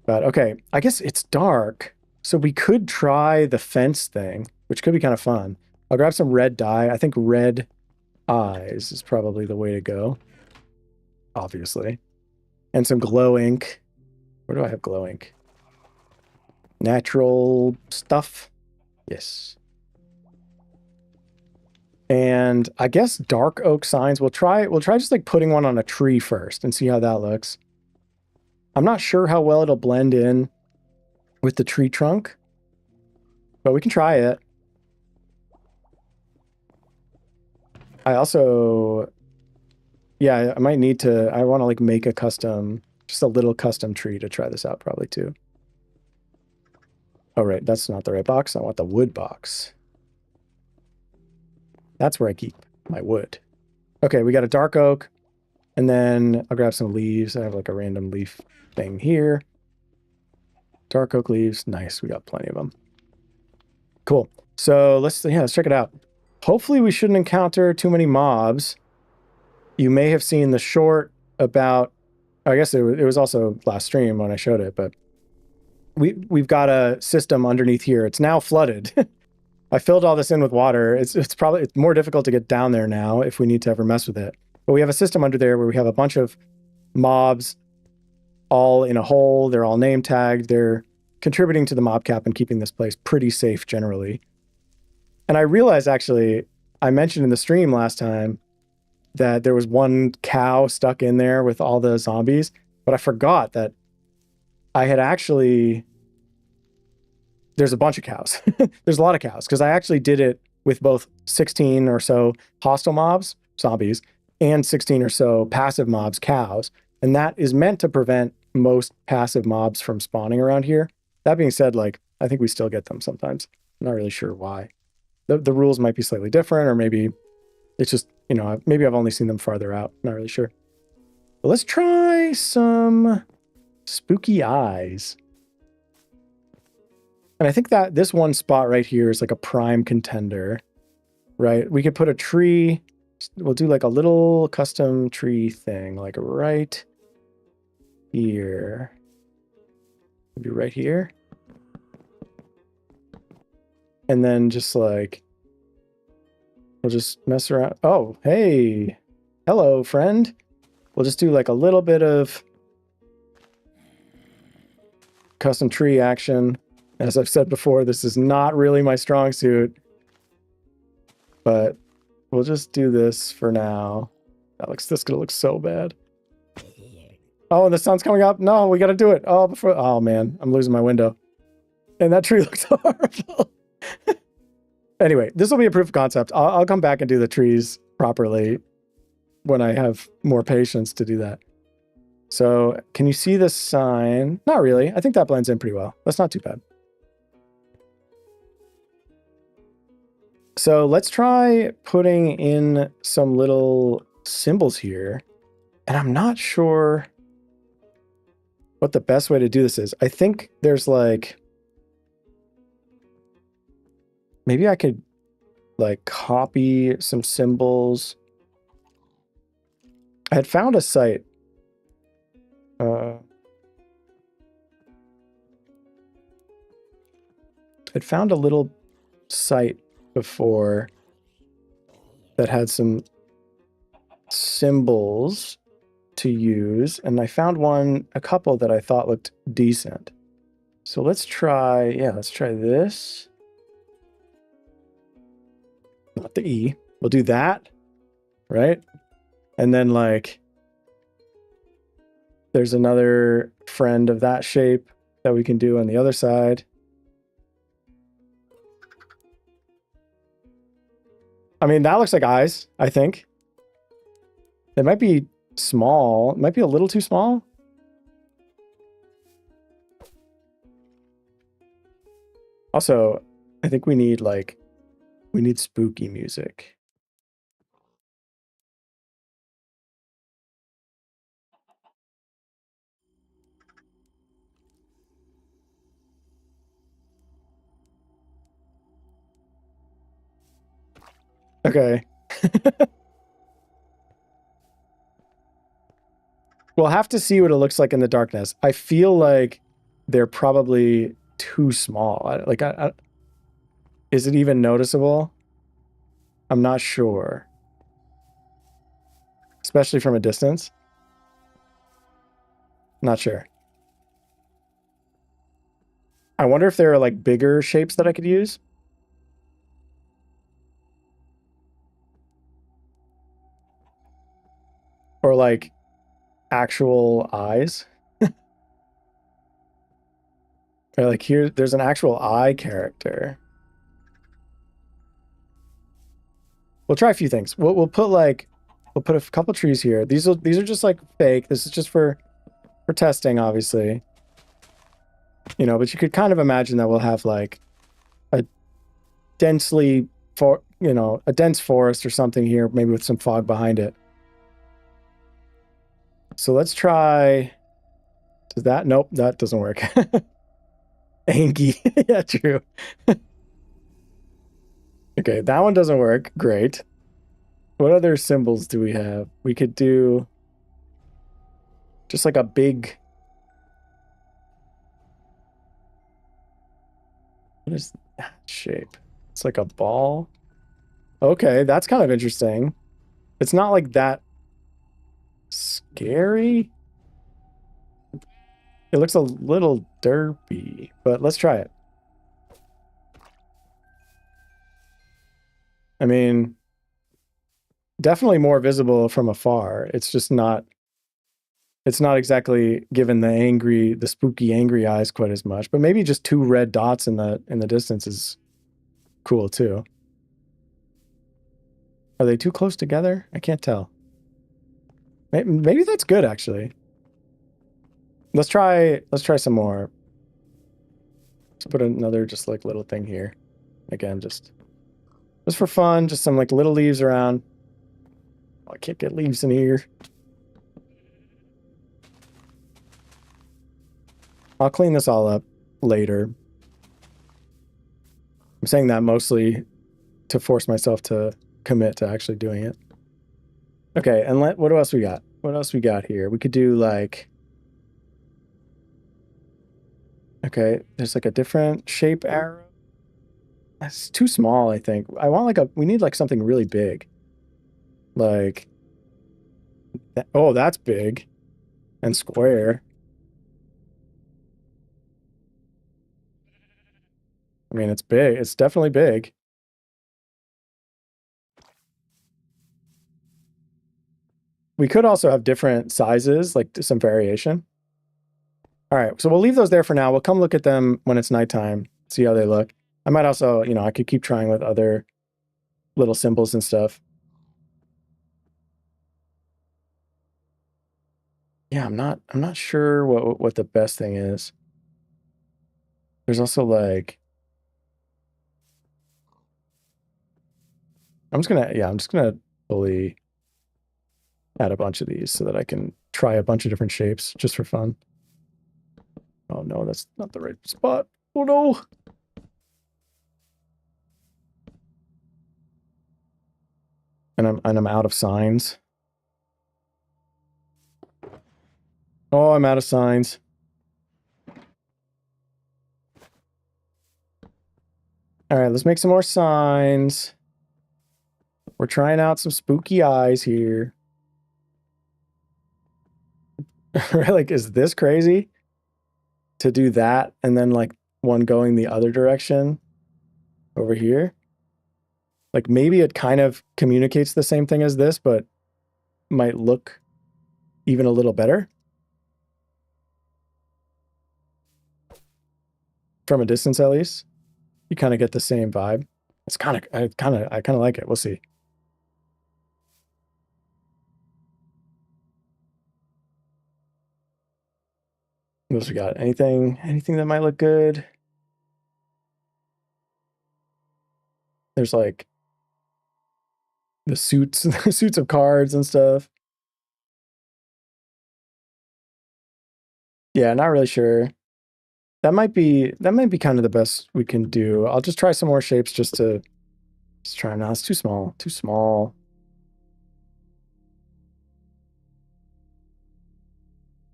But okay, I guess it's dark. So we could try the fence thing, which could be kind of fun. I'll grab some red dye. I think red eyes is probably the way to go. Obviously. And some glow ink. Where do I have glow ink? Natural stuff. Yes. And I guess dark oak signs. We'll try just like putting one on a tree first and see how that looks. I'm not sure how well it'll blend in with the tree trunk, but we can try it. I also, yeah, I might need to, I want to like make a custom, just a little custom tree to try this out probably too. Oh, right. That's not the right box. I want the wood box. That's where I keep my wood. Okay, we got a dark oak, and then I'll grab some leaves. I have like a random leaf thing here. Dark oak leaves. Nice. We got plenty of them. Cool. So let's check it out. Hopefully we shouldn't encounter too many mobs. you may have seen the short about, I guess it was also last stream when I showed it, but we've got a system underneath here. It's now flooded. I filled all this in with water. It's more difficult to get down there now if we need to ever mess with it. But we have a system under there where we have a bunch of mobs all in a hole. They're all name tagged. They're contributing to the mob cap and keeping this place pretty safe generally. And I realized, actually, I mentioned in the stream last time that there was one cow stuck in there with all the zombies, but I forgot that I had actually... There's a bunch of cows. There's a lot of cows, because I actually did it with both 16 or so hostile mobs, zombies, and 16 or so passive mobs, cows. And that is meant to prevent most passive mobs from spawning around here. That being said, like, I think we still get them sometimes. I'm not really sure why. The rules might be slightly different, or maybe it's just, you know, maybe I've only seen them farther out. Not really sure. But let's try some spooky eyes. And I think that this one spot right here is like a prime contender, right? We could put a tree. We'll do like a little custom tree thing, like right here. Maybe right here. And then just like, we'll just mess around. Oh, hey. Hello, friend. We'll just do like a little bit of custom tree action. As I've said before, this is not really my strong suit, but we'll just do this for now. This is gonna look so bad. Oh, and the sun's coming up. No, we gotta do it. Oh man, I'm losing my window. And that tree looks horrible. Anyway, this will be a proof of concept. I'll come back and do the trees properly when I have more patience to do that. So can you see the sign? Not really. I think that blends in pretty well. That's not too bad. So let's try putting in some little symbols here. And I'm not sure what the best way to do this is. I think there's like, maybe I could like copy some symbols. I had found a site. I'd found a little site before that had some symbols to use, and I found a couple that I thought looked decent. So let's try this. Not the E. We'll do that, right? And then like, there's another friend of that shape that we can do on the other side. I mean, that looks like eyes, I think. It might be small. It might be a little too small. Also, I think we need spooky music. Okay. We'll have to see what it looks like in the darkness. I feel like they're probably too small. Is it even noticeable? I'm not sure. Especially from a distance. Not sure. I wonder if there are like bigger shapes that I could use. Or like actual eyes. Or like here, there's an actual eye character. We'll try a few things. We'll put a couple trees here. These are just like fake. This is just for testing, obviously. You know, but you could kind of imagine that we'll have like a dense forest or something here, maybe with some fog behind it. So let's try. Does that? Nope, that doesn't work. Angie. Yeah, true. Okay, that one doesn't work. Great. What other symbols do we have? We could do just like a big... What is that shape? It's like a ball. Okay, that's kind of interesting. It's not like that scary. It looks a little derpy, but let's try it. I mean, definitely more visible from afar. It's just not, it's not exactly giving the spooky angry eyes quite as much, but maybe just two red dots in the distance is cool too. Are they too close together? I can't tell. Maybe that's good actually. Let's try some more. Let's put another just like little thing here. Again, just for fun, just some like little leaves around. Oh, I can't get leaves in here. I'll clean this all up later. I'm saying that mostly to force myself to commit to actually doing it. Okay, and what else we got? What else we got here? We could do like... Okay, there's like a different shape arrow. That's too small, I think. I want like we need like something really big. Like... Oh, that's big. And square. I mean, it's big. It's definitely big. We could also have different sizes, like some variation. All right, so we'll leave those there for now. We'll come look at them when it's nighttime, see how they look. I might also, you know, I could keep trying with other little symbols and stuff. Yeah, I'm not sure what the best thing is. There's also like... I'm just gonna fully add a bunch of these so that I can try a bunch of different shapes just for fun. Oh no, that's not the right spot. Oh no. And I'm out of signs. Oh, I'm out of signs. All right, let's make some more signs. We're trying out some spooky eyes here. Like, is this crazy? To do that and then like one going the other direction over here? Like maybe it kind of communicates the same thing as this, but might look even a little better. From a distance at least. You kind of get the same vibe. It's I kind of like it. We'll see. What else we got? Anything that might look good? There's like the suits, the suits of cards and stuff. Yeah, not really sure. That might be kind of the best we can do. I'll just try some more shapes just try. No, it's too small. Too small.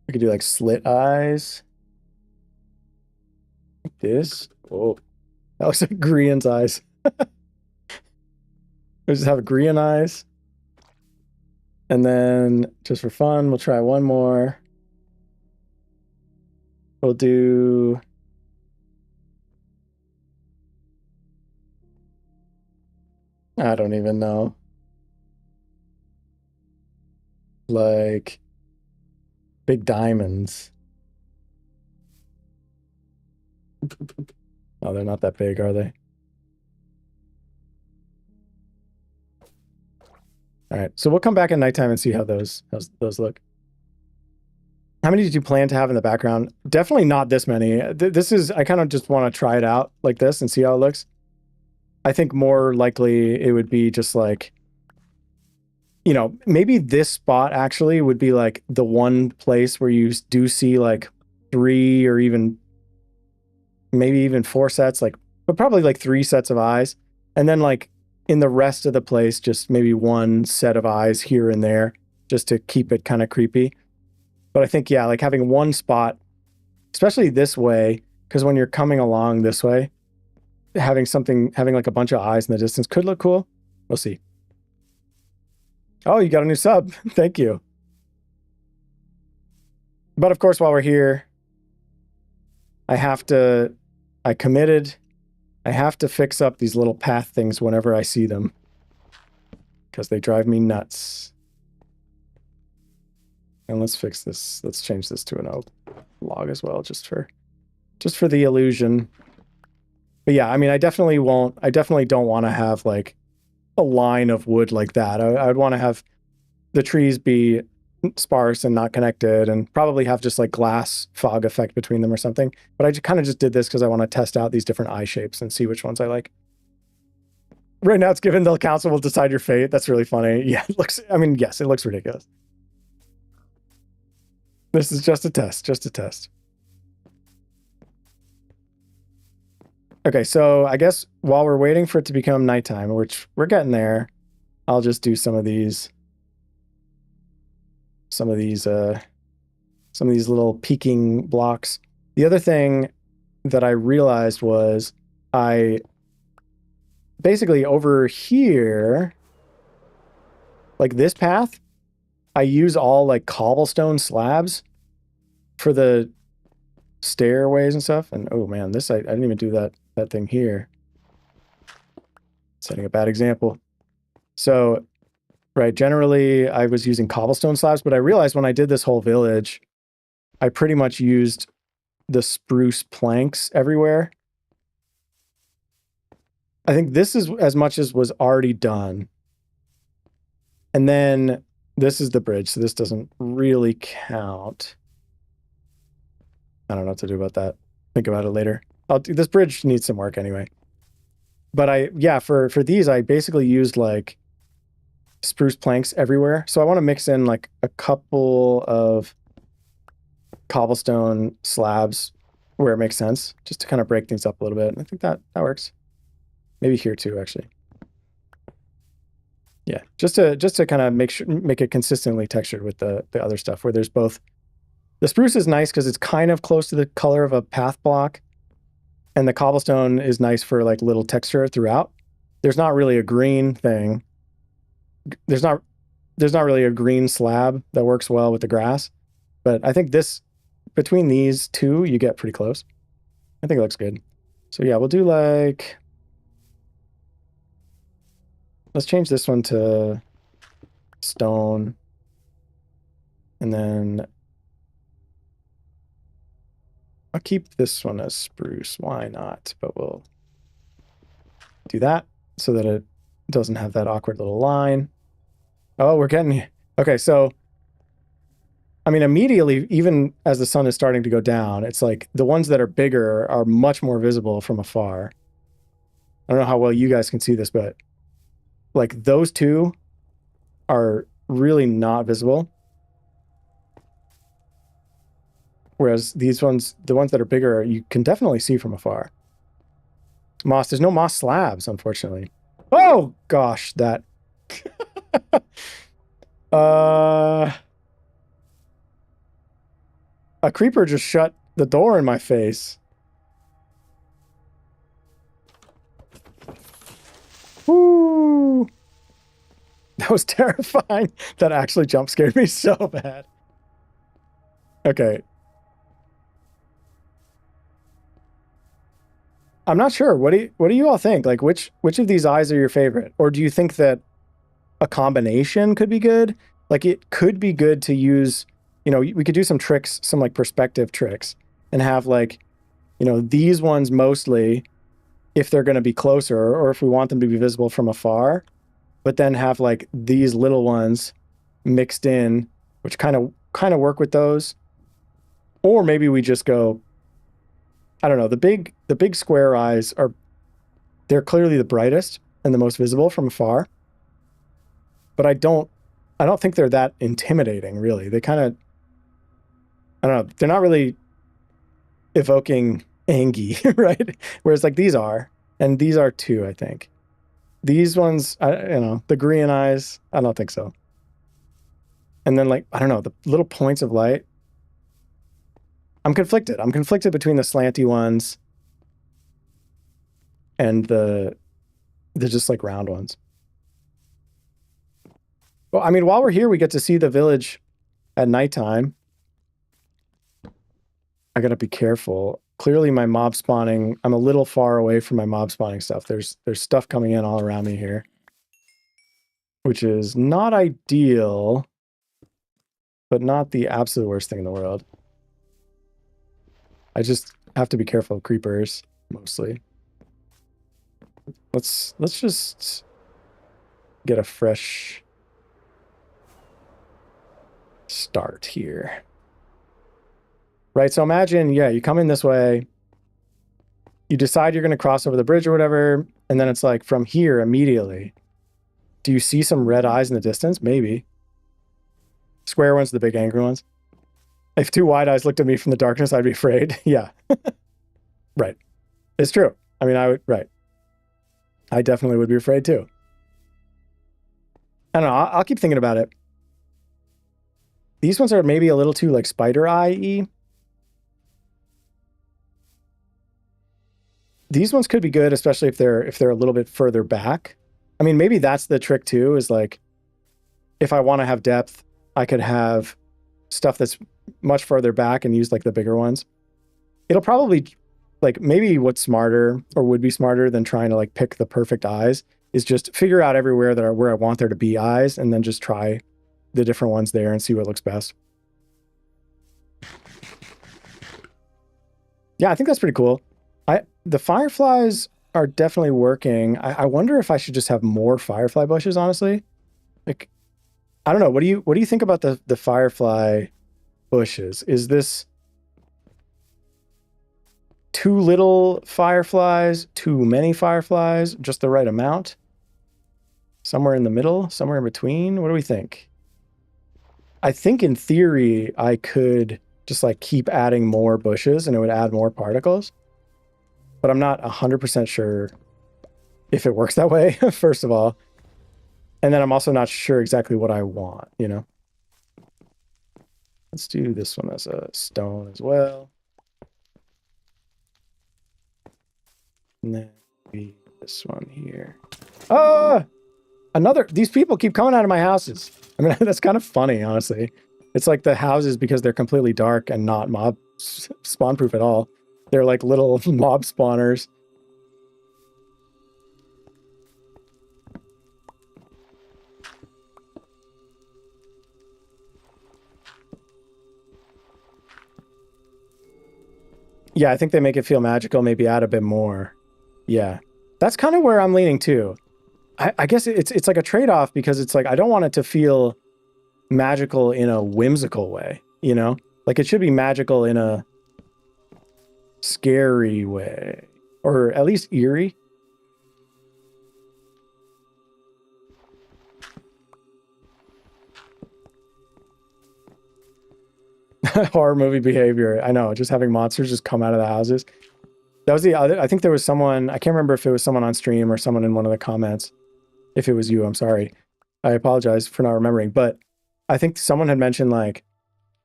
I could do like slit eyes. Like this. Whoa. That looks like Grian's eyes. We just have Grian eyes. And then just for fun, we'll try one more. We'll do... I don't even know. Like big diamonds. Oh, they're not that big, are they? All right, so we'll come back at nighttime and see how those look. How many did you plan to have in the background? Definitely not this many. This is, I kind of just want to try it out like this and see how it looks. I think more likely it would be just like, you know, maybe this spot actually would be like the one place where you do see like 3 or even maybe even 4 sets, like, but probably like 3 sets of eyes. And then like in the rest of the place, just maybe one set of eyes here and there, just to keep it kind of creepy. But I think, yeah, like having one spot, especially this way, because when you're coming along this way, having like a bunch of eyes in the distance could look cool. We'll see. Oh, you got a new sub. Thank you. But of course, while we're here, I committed. I have to fix up these little path things whenever I see them, because they drive me nuts. And let's fix this. Let's change this to an log as well, just for the illusion. But yeah, I mean, I definitely don't want to have like a line of wood like that. I would want to have the trees be sparse and not connected, and probably have just like glass fog effect between them or something. But I kind of just did this because I want to test out these different eye shapes and see which ones I like. Right now it's given the council will decide your fate. That's really funny. Yeah, yes, it looks ridiculous. This is just a test. Okay, so I guess while we're waiting for it to become nighttime, which we're getting there, I'll just do some of these little peeking blocks. The other thing that I realized was I basically over here, like this path, I use all like cobblestone slabs for the stairways and stuff. And oh man, I didn't even do that thing here. Setting a bad example. So, right, generally I was using cobblestone slabs, but I realized when I did this whole village, I pretty much used the spruce planks everywhere. I think this is as much as was already done. And then this is the bridge, so this doesn't really count. I don't know what to do about that. Think about it later. This bridge needs some work anyway. But for these, I basically used like spruce planks everywhere. So I want to mix in like a couple of cobblestone slabs where it makes sense, just to kind of break things up a little bit. And I think that works. Maybe here too, actually. Yeah, just to kind of make it consistently textured with the other stuff, where there's both. The spruce is nice because it's kind of close to the color of a path block, and the cobblestone is nice for like little texture throughout. There's not really a green thing. There's not really a green slab that works well with the grass, but I think between these two, you get pretty close. I think it looks good. So yeah, we'll do like. Let's change this one to stone. And then I'll keep this one as spruce. Why not? But we'll do that so that it doesn't have that awkward little line. Oh, we're getting... Okay, so... I mean, immediately, even as the sun is starting to go down, it's like the ones that are bigger are much more visible from afar. I don't know how well you guys can see this, but... like those two are really not visible. Whereas these ones, the ones that are bigger, you can definitely see from afar. Moss, there's no moss slabs, unfortunately. Oh gosh, that. A creeper just shut the door in my face. Woo! That was terrifying. That actually jump scared me so bad. Okay. I'm not sure. What do you all think? Like which of these eyes are your favorite? Or do you think that a combination could be good? Like it could be good to use, we could do some tricks, some like perspective tricks, and have like, these ones mostly if they're going to be closer, or if we want them to be visible from afar, but then have like these little ones mixed in, which kind of work with those. Or maybe we just go, I don't know, the big square eyes they're clearly the brightest and the most visible from afar. But I don't think they're that intimidating, really. They kind of, I don't know, they're not really evoking Angie, right? Whereas like these are, and these are too, I think. These ones, the green eyes, I don't think so. And then like, I don't know, the little points of light. I'm conflicted. I'm conflicted between the slanty ones and the just like round ones. Well, I mean, while we're here, we get to see the village at nighttime. I gotta be careful. Clearly my mob spawning, I'm a little far away from my mob spawning stuff. There's stuff coming in all around me here, which is not ideal, but not the absolute worst thing in the world. I just have to be careful of creepers, mostly. Let's just get a fresh start here. Right, so imagine, yeah, you come in this way, you decide you're going to cross over the bridge or whatever, and then it's like from here immediately. Do you see some red eyes in the distance? Maybe. Square ones, the big angry ones. If two wide eyes looked at me from the darkness, I'd be afraid. Yeah. Right. It's true. I mean, right. I definitely would be afraid too. I don't know, I'll keep thinking about it. These ones are maybe a little too like spider eye-y. These ones could be good, especially if they're a little bit further back. I mean, maybe that's the trick too, is like, if I want to have depth, I could have stuff that's much further back and use like the bigger ones. It'll probably, like, maybe what's smarter or would be smarter than trying to like pick the perfect eyes is just figure out everywhere where I want there to be eyes and then just try the different ones there and see what looks best. Yeah, I think that's pretty cool. The fireflies are definitely working. I wonder if I should just have more firefly bushes, honestly. Like, I don't know. What do you think about the firefly bushes? Is this too little fireflies, too many fireflies, just the right amount? Somewhere in the middle, somewhere in between? What do we think? I think in theory, I could just like keep adding more bushes and it would add more particles. But I'm not 100% sure if it works that way, first of all. And then I'm also not sure exactly what I want, you know? Let's do this one as a stone as well. And then this one here. Ah! These people keep coming out of my houses. I mean, that's kind of funny, honestly. It's like the houses, because they're completely dark and not mob spawn proof at all. They're like little mob spawners. Yeah, I think they make it feel magical, maybe add a bit more. Yeah. That's kind of where I'm leaning too. I guess it's like a trade-off, because it's like I don't want it to feel magical in a whimsical way, you know? Like it should be magical in a scary way, or at least eerie. Horror movie behavior. I know, just having monsters just come out of the houses. That was the other, I think there was someone, I can't remember if it was someone on stream or someone in one of the comments. If it was you, I'm sorry. I apologize for not remembering, but I think someone had mentioned like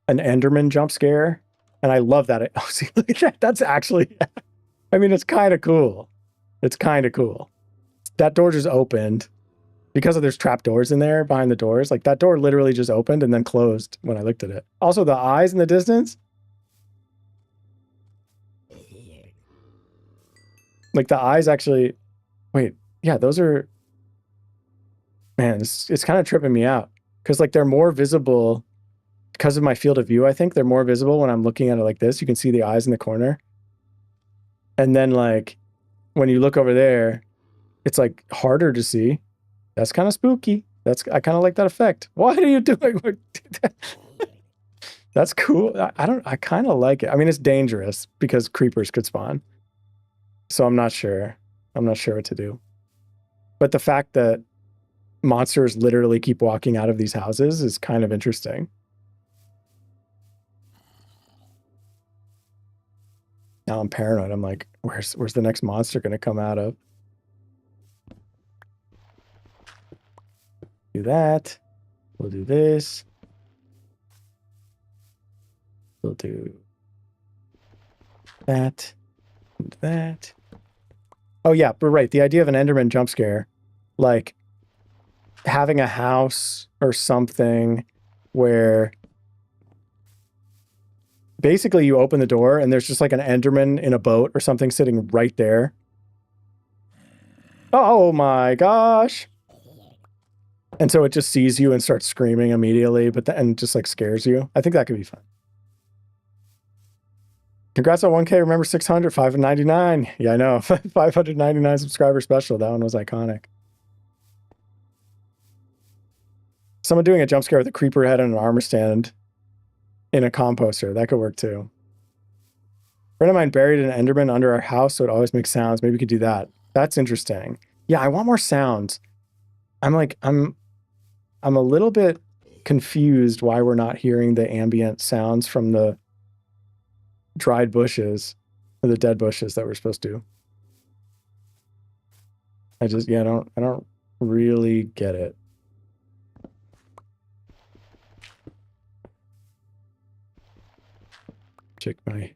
an Enderman jump scare. And I love that. Oh, see, look at that. That's actually, I mean, it's kind of cool. It's kind of cool. That door just opened because there's trap doors in there behind the doors. Like that door literally just opened and then closed when I looked at it. Also, the eyes in the distance. Like the eyes actually, wait, yeah, those are, man, it's kind of tripping me out. Because like they're more visible because of my field of view. I think they're more visible when I'm looking at it like this. You can see the eyes in the corner. And then like when you look over there, it's like harder to see. That's kind of spooky. I kind of like that effect. What are you doing? That's cool. I kind of like it. I mean, it's dangerous because creepers could spawn. So I'm not sure. I'm not sure what to do. But the fact that monsters literally keep walking out of these houses is kind of interesting. Now I'm paranoid. I'm like, where's the next monster going to come out of? Do that. We'll do this. We'll do that. And that. Oh yeah, but right. The idea of an Enderman jump scare, like having a house or something where basically you open the door and there's just like an Enderman in a boat or something sitting right there. Oh my gosh. And so it just sees you and starts screaming immediately, but then just like scares you. I think that could be fun. Congrats on 1K. Remember 600, 599. Yeah, I know. 599 subscriber special. That one was iconic. Someone doing a jump scare with a creeper head and an armor stand in a composter. That could work too. A friend of mine buried an Enderman under our house, so it always makes sounds. Maybe we could do that. That's interesting. Yeah, I want more sounds. I'm a little bit confused why we're not hearing the ambient sounds from the dried bushes or the dead bushes that we're supposed to. I don't really get it. Check my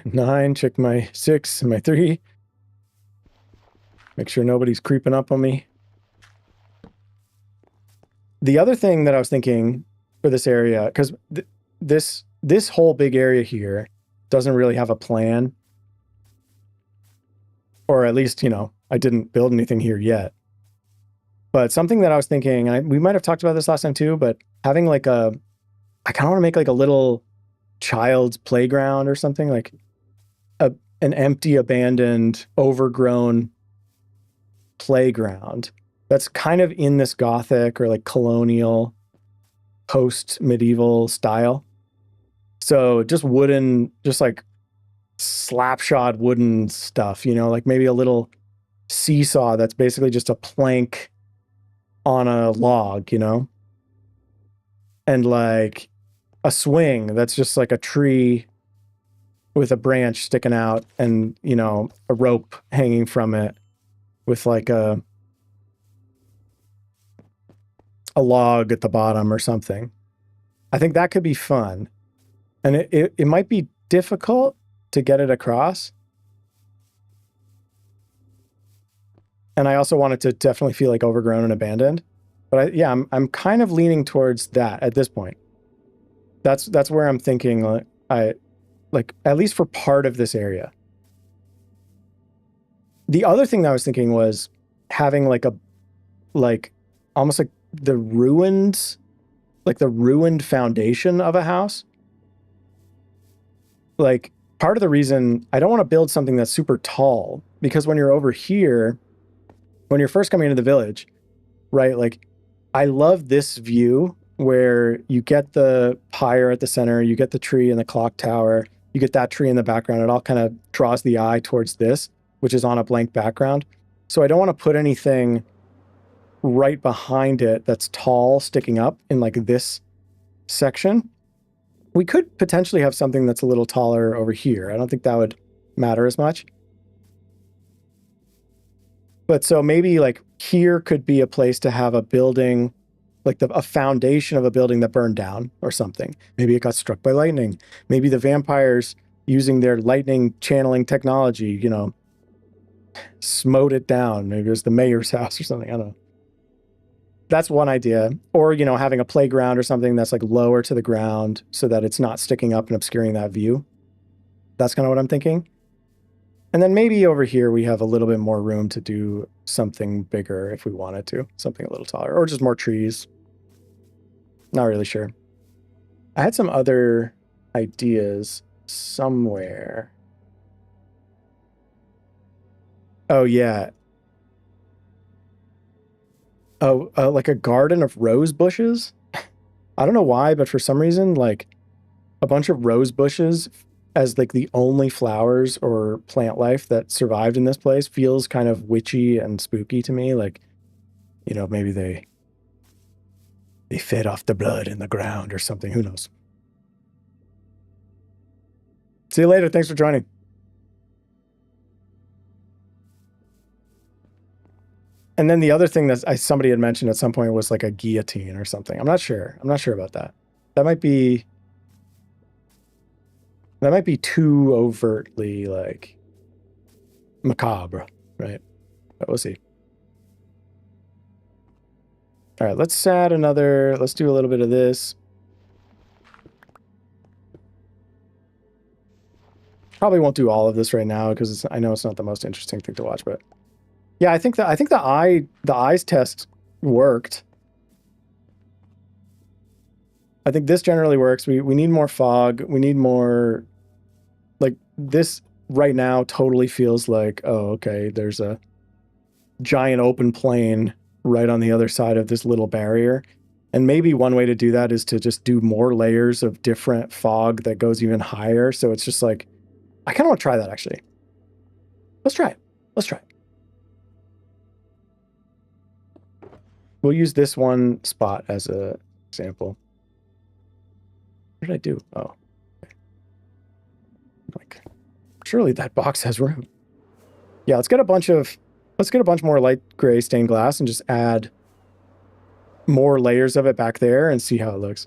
9, check my 6 and my 3. Make sure nobody's creeping up on me. The other thing that I was thinking for this area, because this whole big area here doesn't really have a plan. Or at least, you know, I didn't build anything here yet. But something that I was thinking, and we might have talked about this last time too, but having like I kind of want to make like a little child's playground or something, like an empty, abandoned, overgrown playground that's kind of in this Gothic or like colonial post-medieval style. So just wooden, just like slapshod wooden stuff, you know, like maybe a little seesaw that's basically just a plank on a log, you know, and like a swing that's just like a tree with a branch sticking out and, you know, a rope hanging from it with like a log at the bottom or something. I think that could be fun. And it might be difficult to get it across. And I also want it to definitely feel like overgrown and abandoned. But I'm kind of leaning towards that at this point. That's where I'm thinking like at least for part of this area. The other thing that I was thinking was having like almost like the ruined foundation of a house. Like part of the reason I don't want to build something that's super tall, because when you're over here, when you're first coming into the village, right? Like I love this view where you get the pyre at the center, you get the tree and the clock tower, you get that tree in the background. It all kind of draws the eye towards this, which is on a blank background. So I don't want to put anything right behind it that's tall sticking up in like this section. We could potentially have something that's a little taller over here. I don't think that would matter as much. But so maybe like here could be a place to have a building, like a foundation of a building that burned down or something. Maybe it got struck by lightning. Maybe the vampires, using their lightning channeling technology, you know, smote it down. Maybe it was the mayor's house or something. I don't know. That's one idea. Or, you know, having a playground or something that's like lower to the ground so that it's not sticking up and obscuring that view. That's kind of what I'm thinking. And then maybe over here we have a little bit more room to do something bigger if we wanted to. Something a little taller. Or just more trees. Not really sure. I had some other ideas somewhere. Oh, yeah. Oh, like a garden of rose bushes? I don't know why, but for some reason, like a bunch of rose bushes as like the only flowers or plant life that survived in this place feels kind of witchy and spooky to me. Like, you know, maybe they fed off the blood in the ground or something. Who knows? See you later. Thanks for joining. And then the other thing that somebody had mentioned at some point was like a guillotine or something. I'm not sure. I'm not sure about that. That might be too overtly like macabre, right? But we'll see. All right, let's add another. Let's do a little bit of this. Probably won't do all of this right now because I know it's not the most interesting thing to watch, but yeah, I think the eyes test worked. I think this generally works. We need more fog. We need more, like, this right now totally feels like, oh, okay, there's a giant open plain right on the other side of this little barrier. And maybe one way to do that is to just do more layers of different fog that goes even higher. So it's just like, I kind of want to try that actually. Let's try it. Let's try it. We'll use this one spot as an example. What did I do? Oh. Okay. Like, surely that box has room. Yeah, let's get a bunch more light gray stained glass and just add more layers of it back there and see how it looks.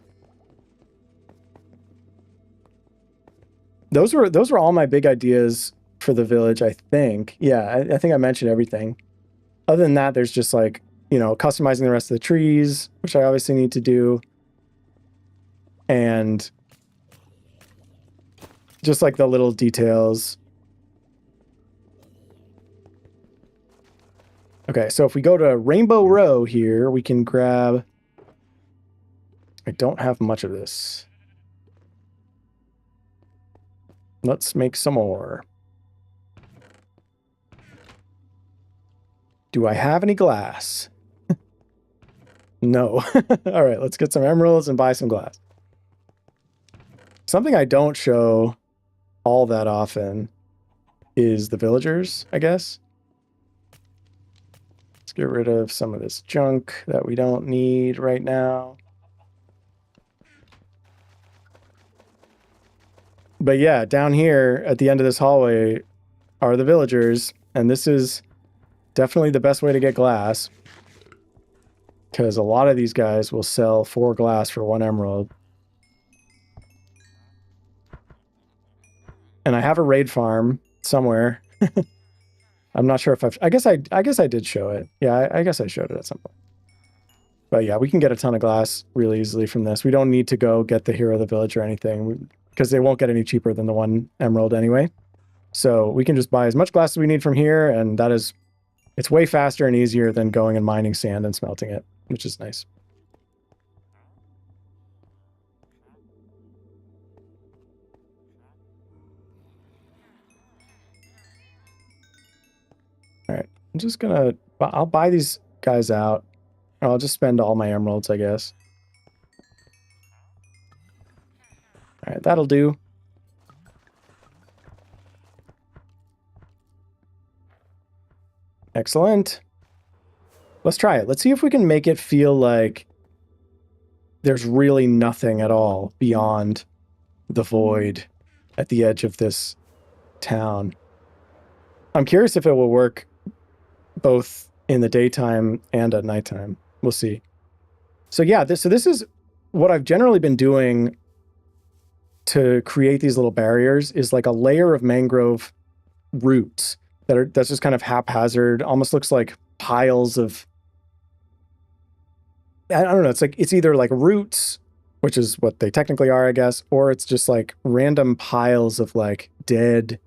Those were all my big ideas for the village, I think. Yeah, I think I mentioned everything. Other than that, there's just like, you know, customizing the rest of the trees, which I obviously need to do. And just like the little details. Okay, so if we go to Rainbow Row here, we can grab... I don't have much of this. Let's make some more. Do I have any glass? No. All right, let's get some emeralds and buy some glass. Something I don't show all that often is the villagers, I guess. Let's get rid of some of this junk that we don't need right now. But yeah, down here at the end of this hallway are the villagers, and this is definitely the best way to get glass, because a lot of these guys will sell 4 glass for 1 emerald. And I have a raid farm somewhere. I'm not sure if I guess I did show it. Yeah, I guess I showed it at some point. But yeah, we can get a ton of glass really easily from this. We don't need to go get the hero of the village or anything, because they won't get any cheaper than the 1 emerald anyway. So we can just buy as much glass as we need from here, and that is, it's way faster and easier than going and mining sand and smelting it, which is nice. All right, I'm just gonna, I'll buy these guys out. I'll just spend all my emeralds, I guess. All right, that'll do. Excellent. Let's try it. Let's see if we can make it feel like there's really nothing at all beyond the void at the edge of this town. I'm curious if it will work both in the daytime and at nighttime. We'll see. So yeah, this is what I've generally been doing to create these little barriers, is like a layer of mangrove roots that's just kind of haphazard, almost looks like piles of, I don't know, it's either like roots, which is what they technically are, I guess, or it's just like random piles of like dead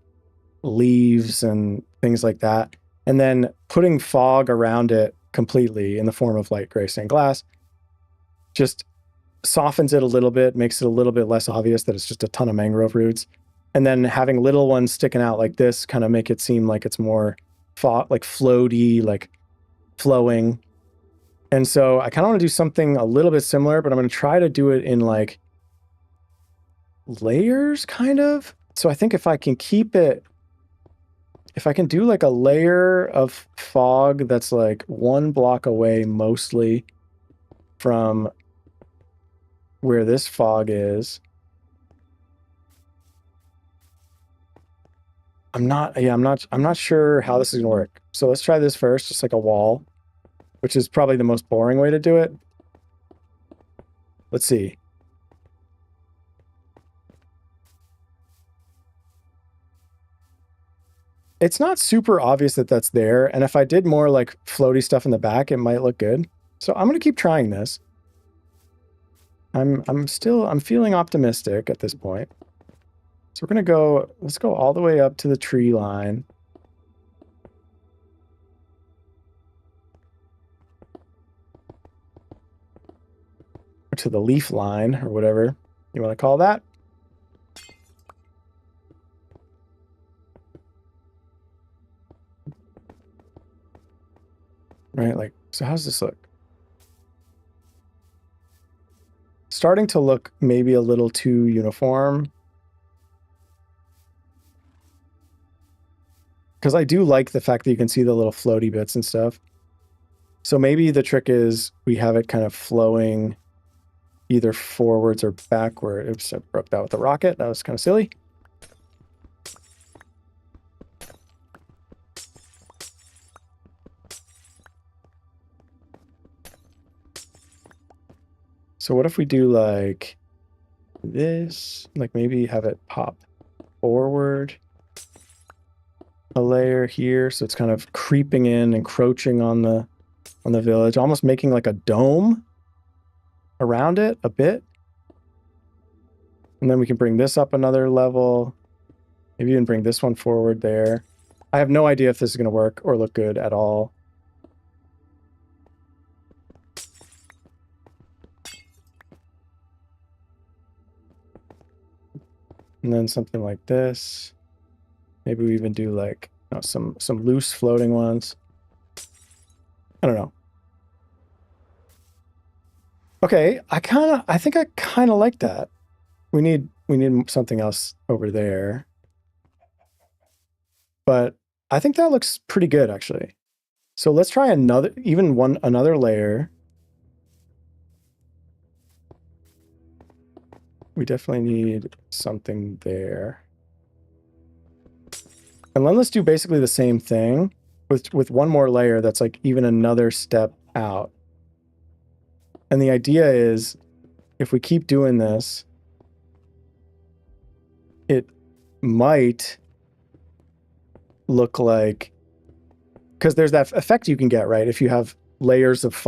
leaves and things like that. And then putting fog around it completely in the form of light gray stained glass just softens it a little bit, makes it a little bit less obvious that it's just a ton of mangrove roots. And then having little ones sticking out like this kind of make it seem like it's more like floaty, like flowing. And so I kind of want to do something a little bit similar, but I'm going to try to do it in like layers, kind of. So I think if I can keep it, if I can do like a layer of fog that's like 1 block away mostly from where this fog is. I'm not sure how this is gonna work. So let's try this first, just like a wall. which is probably the most boring way to do it. Let's see. It's not super obvious that that's there, and if I did more like floaty stuff in the back, it might look good. So I'm going to keep trying this. I'm feeling optimistic at this point. So we're going to go, let's go all the way up to the tree line. Or to the leaf line, or whatever you want to call that. Right, like, so how's this look? Starting to look maybe a little too uniform. Because I do like the fact that you can see the little floaty bits and stuff. So maybe the trick is we have it kind of flowing either forwards or backward. Oops, I broke that with the rocket. That was kind of silly. So what if we do like this, like maybe have it pop forward a layer here, so it's kind of creeping in, encroaching on the village, almost making like a dome around it a bit. And then we can bring this up another level. Maybe even bring this one forward there. I have no idea if this is going to work or look good at all. And then something like this. Maybe we even do like some loose floating ones. I don't know. Okay, I think I kind of like that. We need something else over there. But I think that looks pretty good actually. So let's try another layer. We definitely need something there. And then let's do basically the same thing with one more layer that's like even another step out. And the idea is if we keep doing this, it might look like, because there's that effect you can get, right? If you have layers of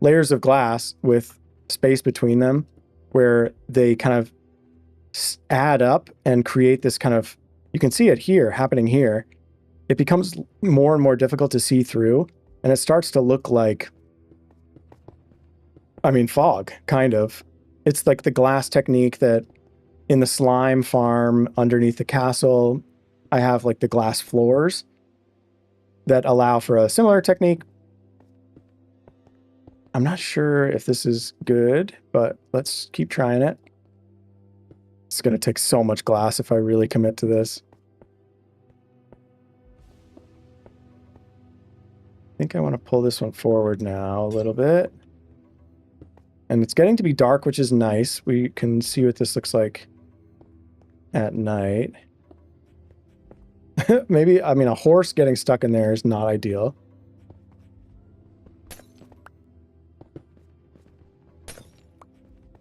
layers of glass with space between them, where they kind of add up and create this kind of, you can see it here, happening here. It becomes more and more difficult to see through, and it starts to look like, I mean, fog, kind of. It's like the glass technique that in the slime farm underneath the castle, I have like the glass floors that allow for a similar technique. I'm not sure if this is good, but let's keep trying it. It's going to take so much glass if I really commit to this. I think I want to pull this one forward now a little bit. And it's getting to be dark, which is nice. We can see what this looks like at night. Maybe, I mean, a horse getting stuck in there is not ideal.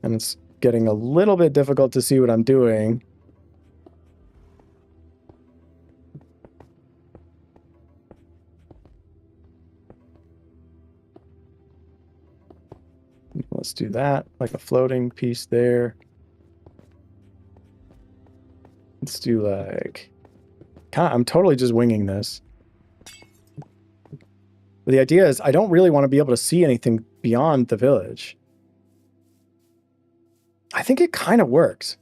And it's getting a little bit difficult to see what I'm doing. Let's do that, like a floating piece there. Let's do like, I'm totally just winging this. But the idea is I don't really want to be able to see anything beyond the village. I think it kind of works.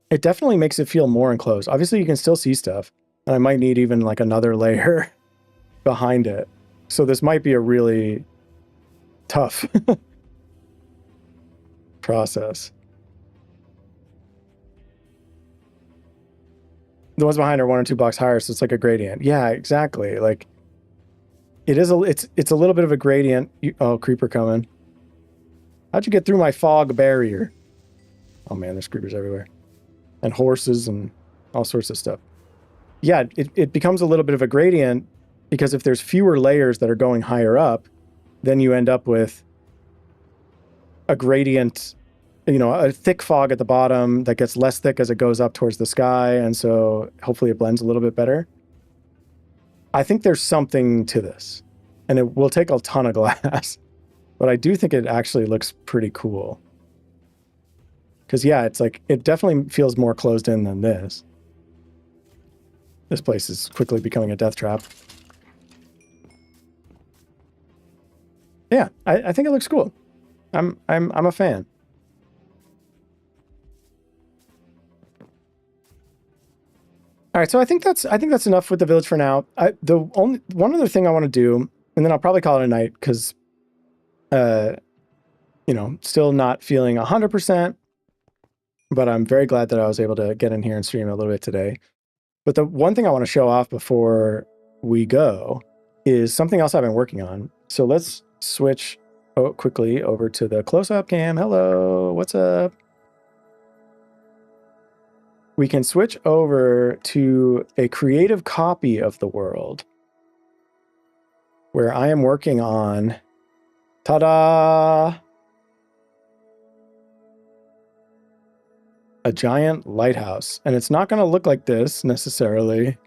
It definitely makes it feel more enclosed. Obviously, you can still see stuff, and I might need even like another layer behind it. So this might be a really tough process. The ones behind are 1 or 2 blocks higher, so it's like a gradient. Yeah, exactly. Like it is it's a little bit of a gradient. Oh, creeper coming. How'd you get through my fog barrier? Oh man, there's creepers everywhere. And horses and all sorts of stuff. Yeah, it becomes a little bit of a gradient Because if there's fewer layers that are going higher up, then you end up with a gradient, a thick fog at the bottom that gets less thick as it goes up towards the sky. And so hopefully it blends a little bit better. I think there's something to this, and it will take a ton of glass, but I do think it actually looks pretty cool. Because yeah, it's like, it definitely feels more closed in than this. This place is quickly becoming a death trap. Yeah, I think it looks cool. I'm a fan. All right, so I think that's enough with the village for now. One other thing I want to do, and then I'll probably call it a night because, still not feeling 100%, but I'm very glad that I was able to get in here and stream a little bit today. But the one thing I want to show off before we go is something else I've been working on. So let's switch quickly over to the close-up cam. Hello, what's up? We can switch over to a creative copy of the world where I am working on, ta-da, a giant lighthouse. And it's not going to look like this necessarily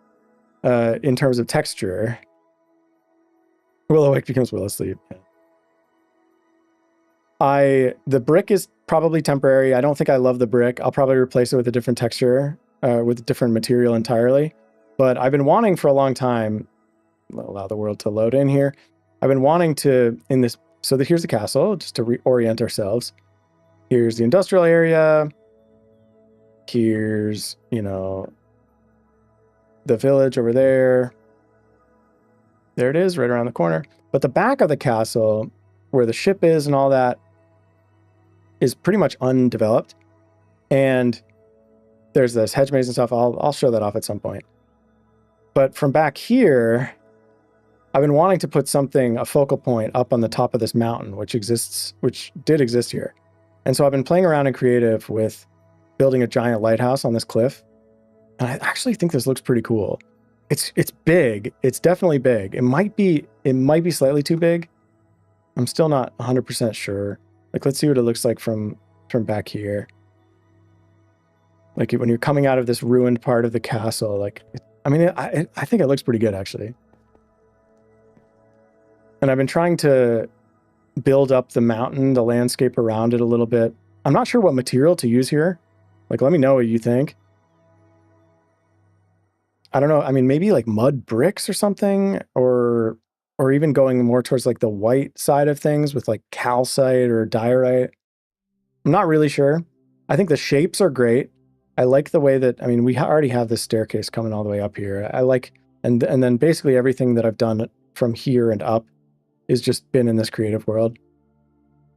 in terms of texture. Will awake becomes will asleep. The brick is probably temporary. I don't think I love the brick. I'll probably replace it with a different texture, with a different material entirely. But I've been wanting for a long time, allow the world to load in here. I've been wanting to, here's the castle, just to reorient ourselves. Here's the industrial area. Here's, the village over there. There it is, right around the corner. But the back of the castle, where the ship is and all that, is pretty much undeveloped. And there's this hedge maze and stuff. I'll show that off at some point. But from back here, I've been wanting to put a focal point up on the top of this mountain, which did exist here. And so I've been playing around in creative with building a giant lighthouse on this cliff. And I actually think this looks pretty cool. It's big. It's definitely big. It might be slightly too big. I'm still not 100% sure. Like, let's see what it looks like from back here. Like when you're coming out of this ruined part of the castle, I think it looks pretty good actually. And I've been trying to build up the mountain, the landscape around it a little bit. I'm not sure what material to use here. Like, let me know what you think. I don't know. I mean, maybe like mud bricks or something, or even going more towards like the white side of things with like calcite or diorite. I'm not really sure. I think the shapes are great. I like the way that, we already have this staircase coming all the way up here. I like, and then basically everything that I've done from here and up is just been in this creative world.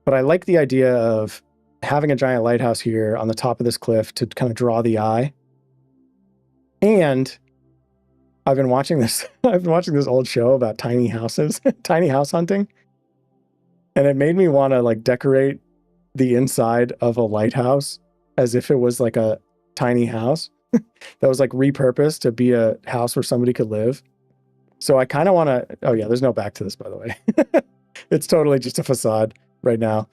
But I like the idea of having a giant lighthouse here on the top of this cliff to kind of draw the eye. And I've been watching this old show about tiny houses, tiny house hunting. And it made me want to like decorate the inside of a lighthouse as if it was like a tiny house that was like repurposed to be a house where somebody could live. So I kind of want to, oh yeah, there's no back to this, by the way. It's totally just a facade right now.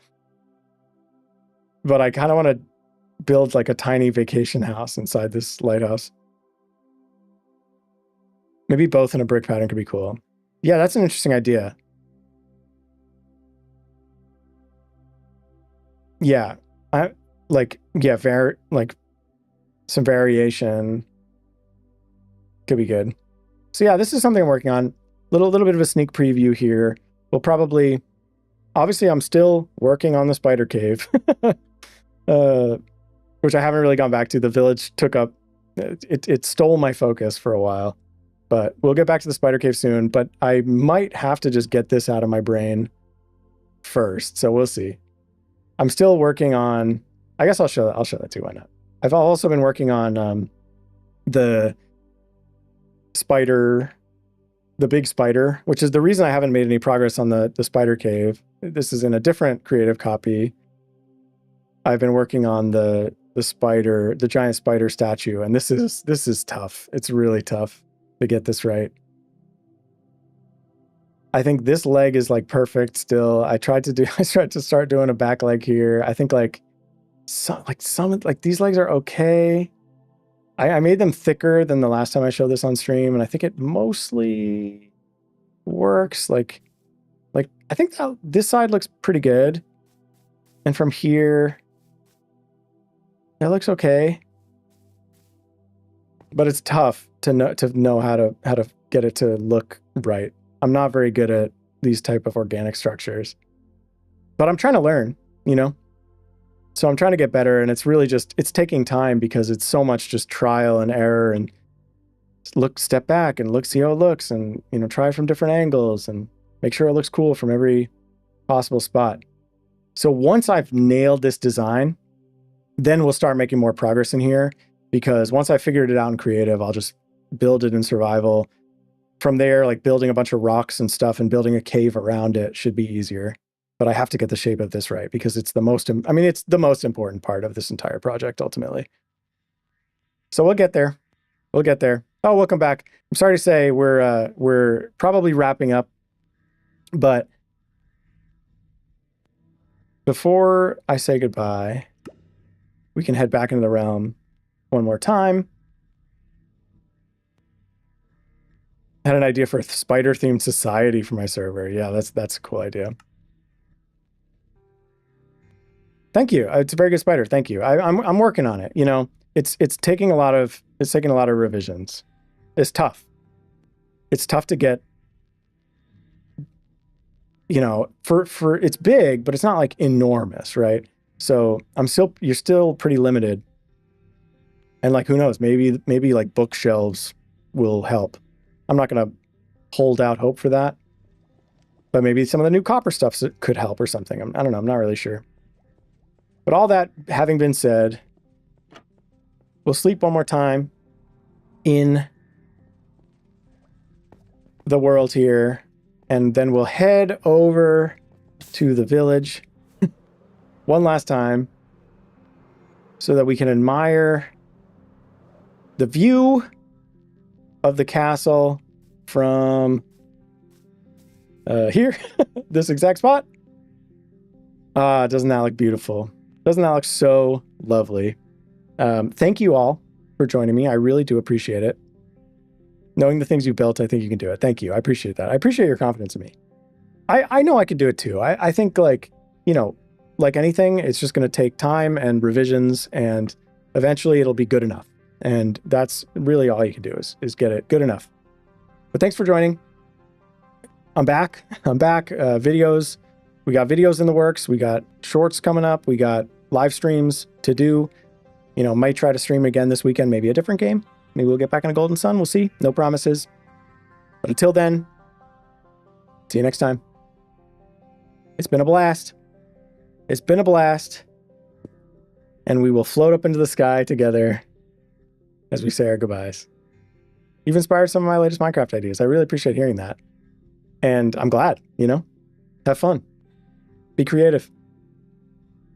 But I kind of want to build like a tiny vacation house inside this lighthouse. Maybe both in a brick pattern could be cool. Yeah, that's an interesting idea. Yeah, some variation could be good. So yeah, this is something I'm working on. Little bit of a sneak preview here. We'll probably, obviously I'm still working on the spider cave, which I haven't really gone back to. The village took up, it stole my focus for a while. But we'll get back to the spider cave soon, but I might have to just get this out of my brain first. So we'll see. I'm still working on, I guess I'll show that too. Why not? I've also been working on the big spider, which is the reason I haven't made any progress on the spider cave. This is in a different creative copy. I've been working on the giant spider statue, and this is tough. It's really tough to get this right. I think this leg is like perfect still. I tried to start doing a back leg here. I think like some these legs are okay. I made them thicker than the last time I showed this on stream, and I think it mostly works. Like I think this side looks pretty good. And from here, it looks okay. But it's tough to know how to get it to look right. I'm not very good at these type of organic structures. But I'm trying to learn, you know? So I'm trying to get better, and it's really just, it's taking time because it's so much just trial and error and step back and see how it looks, and, you know, try it from different angles and make sure it looks cool from every possible spot. So once I've nailed this design, then we'll start making more progress in here, because once I figured it out in creative, I'll just build it in survival. From there, like building a bunch of rocks and stuff and building a cave around it should be easier. But I have to get the shape of this right because it's the most, it's the most important part of this entire project ultimately. So we'll get there. We'll get there. Oh, welcome back. I'm sorry to say we're probably wrapping up, but before I say goodbye, we can head back into the realm one more time. I had an idea for a spider-themed society for my server. Yeah, that's a cool idea. Thank you. It's a very good spider. Thank you. I'm working on it. You know, it's taking a lot of revisions. It's tough. It's tough to get, you know, for it's big, but it's not like enormous, right? So you're still pretty limited. And like, who knows, maybe like bookshelves will help. I'm not going to hold out hope for that, but maybe some of the new copper stuff could help or something. I don't know. I'm not really sure. But all that having been said, we'll sleep one more time in the world here, and then we'll head over to the village one last time so that we can admire the view of the castle from here, this exact spot. Doesn't that look beautiful? Doesn't that look so lovely? Thank you all for joining me. I really do appreciate it. Knowing the things you built, I think you can do it. Thank you. I appreciate that. I appreciate your confidence in me. I know I can do it too. I think, like, you know, like anything, it's just going to take time and revisions, and eventually it'll be good enough. And that's really all you can do is get it good enough. But thanks for joining. I'm back. Videos. We got videos in the works. We got shorts coming up. We got live streams to do. You know, might try to stream again this weekend, maybe a different game. Maybe we'll get back into Golden Sun. We'll see. No promises. But until then, see you next time. It's been a blast. It's been a blast. And we will float up into the sky together as we say our goodbyes. You've inspired some of my latest Minecraft ideas. I really appreciate hearing that. And I'm glad, you know? Have fun. Be creative.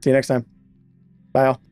See you next time. Bye all.